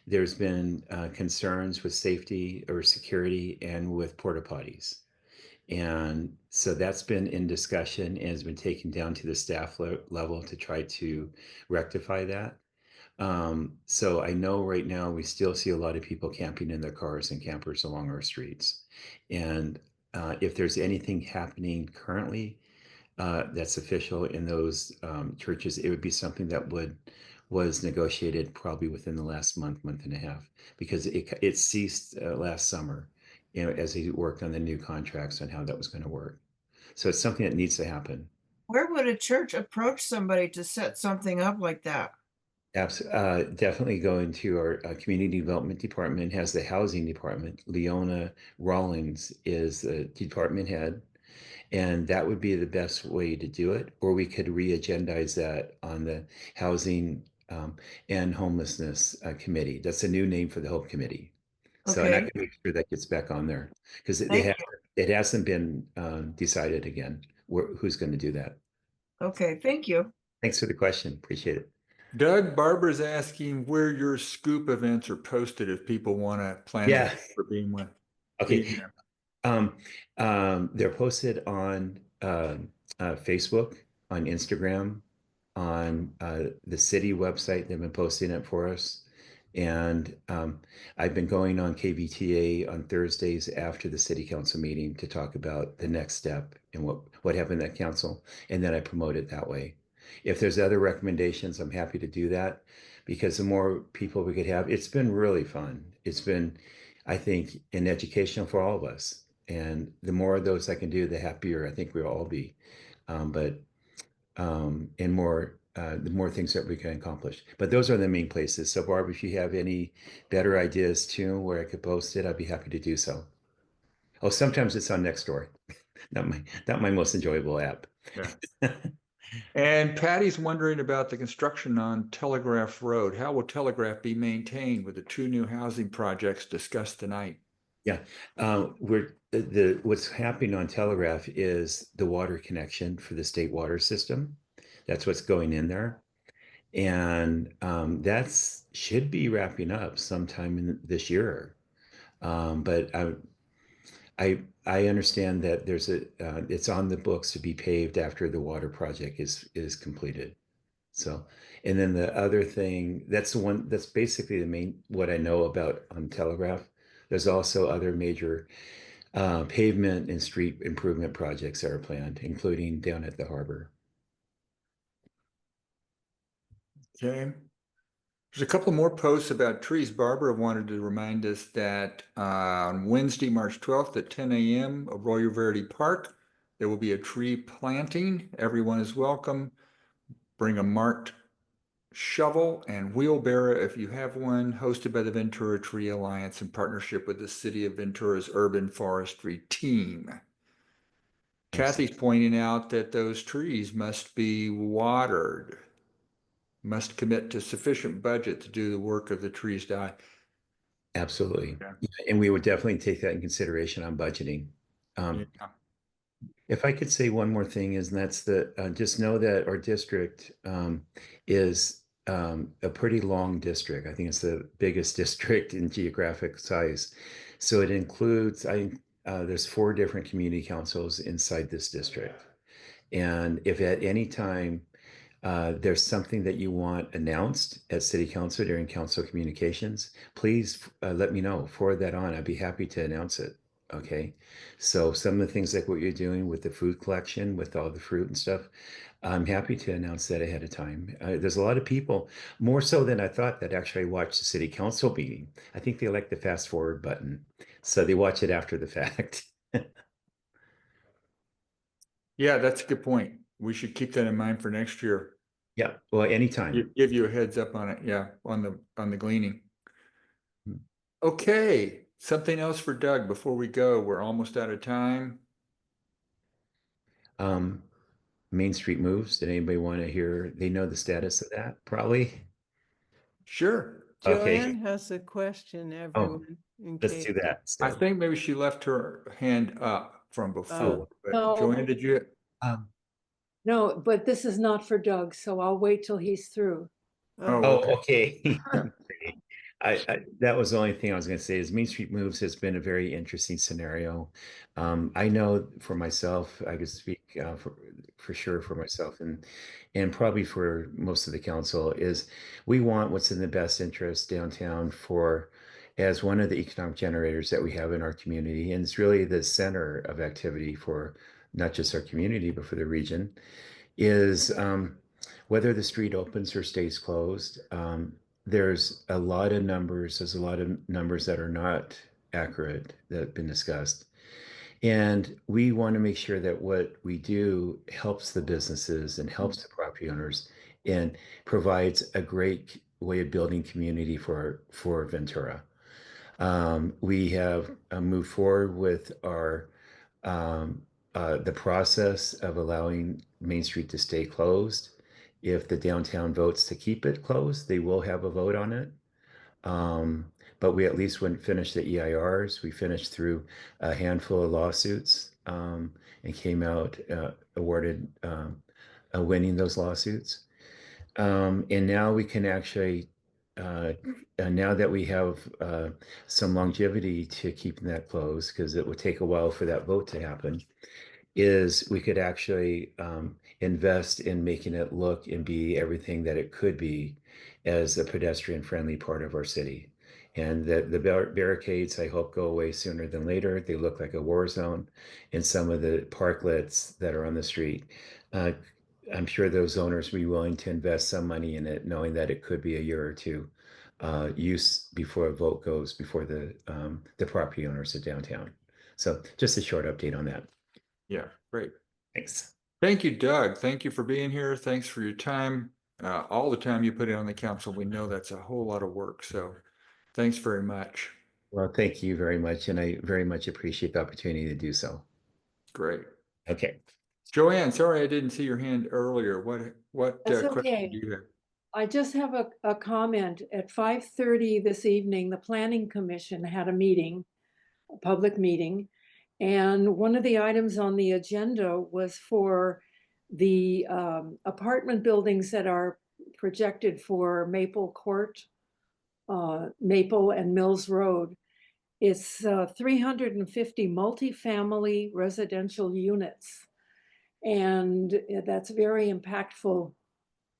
O: There's been concerns with safety or security and with porta potties. And so that's been in discussion and has been taken down to the staff level to try to rectify that. So I know right now we still see a lot of people camping in their cars and campers along our streets. And if there's anything happening currently that's official in those churches, it would be something that was negotiated probably within the last month and a half, because it ceased last summer, as he worked on the new contracts on how that was going to work. So it's something that needs to happen.
P: Where would a church approach somebody to set something up like that?
O: Definitely go into our community development department, has the housing department. Leona Rawlings is the department head. And that would be the best way to do it. Or we could re-agendize that on the housing and homelessness committee. That's a new name for the Hope Committee. So, and I
P: Okay.
O: can make sure that gets back on there, because
P: Thank
O: it hasn't been decided again who's going to do that.
P: Okay, thank you.
O: Thanks for the question. Appreciate it.
A: Doug, Barbara's asking where your scoop events are posted if people want to plan
O: Yeah.
A: for being one.
O: Okay. They're posted on Facebook, on Instagram, on the city website. They've been posting it for us. And I've been going on KVTA on Thursdays after the city council meeting to talk about the next step and what happened at council. And then I promote it that way. If there's other recommendations, I'm happy to do that, because the more people we could have, it's been really fun. It's been, I think, an educational for all of us. And the more of those I can do, the happier I think we'll all be. And more, the more things that we can accomplish. But those are the main places. So Barb, if you have any better ideas too, where I could post it, I'd be happy to do so. Oh, sometimes it's on Nextdoor. Not my most enjoyable app.
A: Yeah. And Patty's wondering about the construction on Telegraph Road. How will Telegraph be maintained with the two new housing projects discussed tonight?
O: Yeah, what's happening on Telegraph is the water connection for the state water system. That's what's going in there, and that's should be wrapping up sometime in this year. But I understand that it's on the books to be paved after the water project is completed. So, and then the other thing, that's the one that's basically the main what I know about on Telegraph. There's also other major pavement and street improvement projects that are planned, including down at the harbor.
A: Okay. There's a couple more posts about trees. Barbara wanted to remind us that on Wednesday, March 12th at 10 a.m. at Royal Verde Park, there will be a tree planting. Everyone is welcome. Bring a marked shovel and wheelbarrow if you have one, hosted by the Ventura Tree Alliance in partnership with the City of Ventura's Urban Forestry Team. Kathy's pointing out that those trees must be watered, must commit to sufficient budget to do the work of the trees die.
O: Absolutely.
A: Okay.
O: Yeah, and we would definitely take that in consideration on budgeting.
A: Yeah.
O: If I could say one more thing, and that's just know that our district is a pretty long district. I think it's the biggest district in geographic size. So it includes, there's 4 different community councils inside this district. And if at any time there's something that you want announced at city council during council communications, please let me know, forward that on. I'd be happy to announce it Okay. So some of the things like what you're doing with the food collection, with all the fruit and stuff, I'm happy to announce that ahead of time. There's a lot of people, more so than I thought, that actually watch the city council meeting. I think they like the fast forward button. So they watch it after the fact.
A: Yeah, that's a good point. We should keep that in mind for next year.
O: Yeah. Well, anytime.
A: Give you a heads up on it. Yeah, on the gleaning. Okay, something else for Doug before we go. We're almost out of time.
O: Main Street moves. Did anybody want to hear? They know the status of that, probably.
A: Sure.
O: Okay.
E: Joanne has a question, everyone, in
O: Let's
E: case.
O: do that.
A: I
O: So,
A: think maybe she left her hand up from before. But
D: No.
A: Joanne, did you?
D: No, but this is not for Doug, so I'll wait till he's through.
O: Oh, okay. That was the only thing I was going to say is Main Street Moves has been a very interesting scenario. I know for myself, I could speak for sure for myself and probably for most of the council is we want what's in the best interest downtown for as one of the economic generators that we have in our community. And it's really the center of activity for not just our community, but for the region is whether the street opens or stays closed. There's a lot of numbers. There's a lot of numbers that are not accurate that have been discussed. And we want to make sure that what we do helps the businesses and helps the property owners and provides a great way of building community for Ventura. We have moved forward with our the process of allowing Main Street to stay closed. If the downtown votes to keep it closed, they will have a vote on it. But we at least wouldn't finish the EIRs. We finished through a handful of lawsuits and came out awarded winning those lawsuits. And now we can actually, now that we have some longevity to keeping that closed, because it would take a while for that vote to happen, is we could actually invest in making it look and be everything that it could be as a pedestrian-friendly part of our city. And the barricades, I hope, go away sooner than later. They look like a war zone. And some of the parklets that are on the street, I'm sure those owners will be willing to invest some money in it, knowing that it could be a year or two use before a vote goes before the property owners of downtown. So just a short update on that.
A: Yeah, great.
O: Thanks.
A: Thank you, Doug. Thank you for being here. Thanks for your time. All the time you put in on the council. We know that's a whole lot of work. So thanks very much.
O: Well, thank you very much. And I very much appreciate the opportunity to do so.
A: Great.
O: Okay.
A: Joanne, sorry I didn't see your hand earlier. What
D: That's
A: question
D: okay.
A: do you have?
D: I just have a comment. At 5:30 this evening, the Planning Commission had a meeting, a public meeting, and one of the items on the agenda was for the apartment buildings that are projected for Maple Court, Maple and Mills Road. It's 350 multifamily residential units. And that's very impactful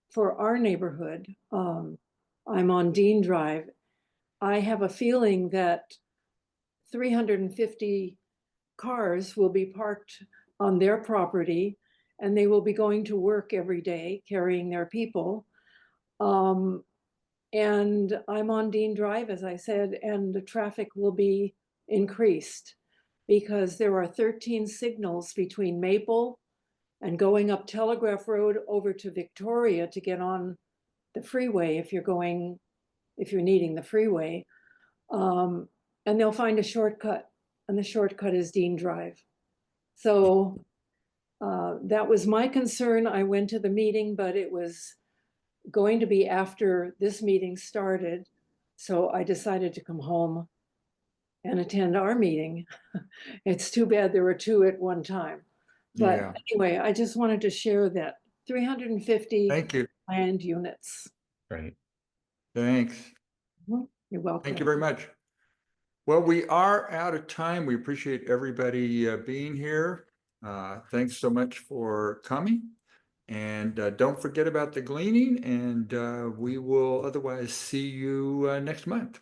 D: for our neighborhood. I'm on Dean Drive. I have a feeling that 350 cars will be parked on their property and they will be going to work every day carrying their people. And I'm on Dean Drive, as I said, and the traffic will be increased because there are 13 signals between Maple and going up Telegraph Road over to Victoria to get on the freeway if you're needing the freeway. And they'll find a shortcut, and the shortcut is Dean Drive. So that was my concern. I went to the meeting, but it was going to be after this meeting started. So I decided to come home and attend our meeting. It's too bad there were two at one time. But
A: Yeah.
D: anyway, I just wanted to share that 350
A: Thank you.
D: planned units.
O: Right.
A: Thanks.
D: You're welcome.
A: Thank you very much. Well, we are out of time. We appreciate everybody being here. Thanks so much for coming. And don't forget about the gleaning, and we will otherwise see you next month.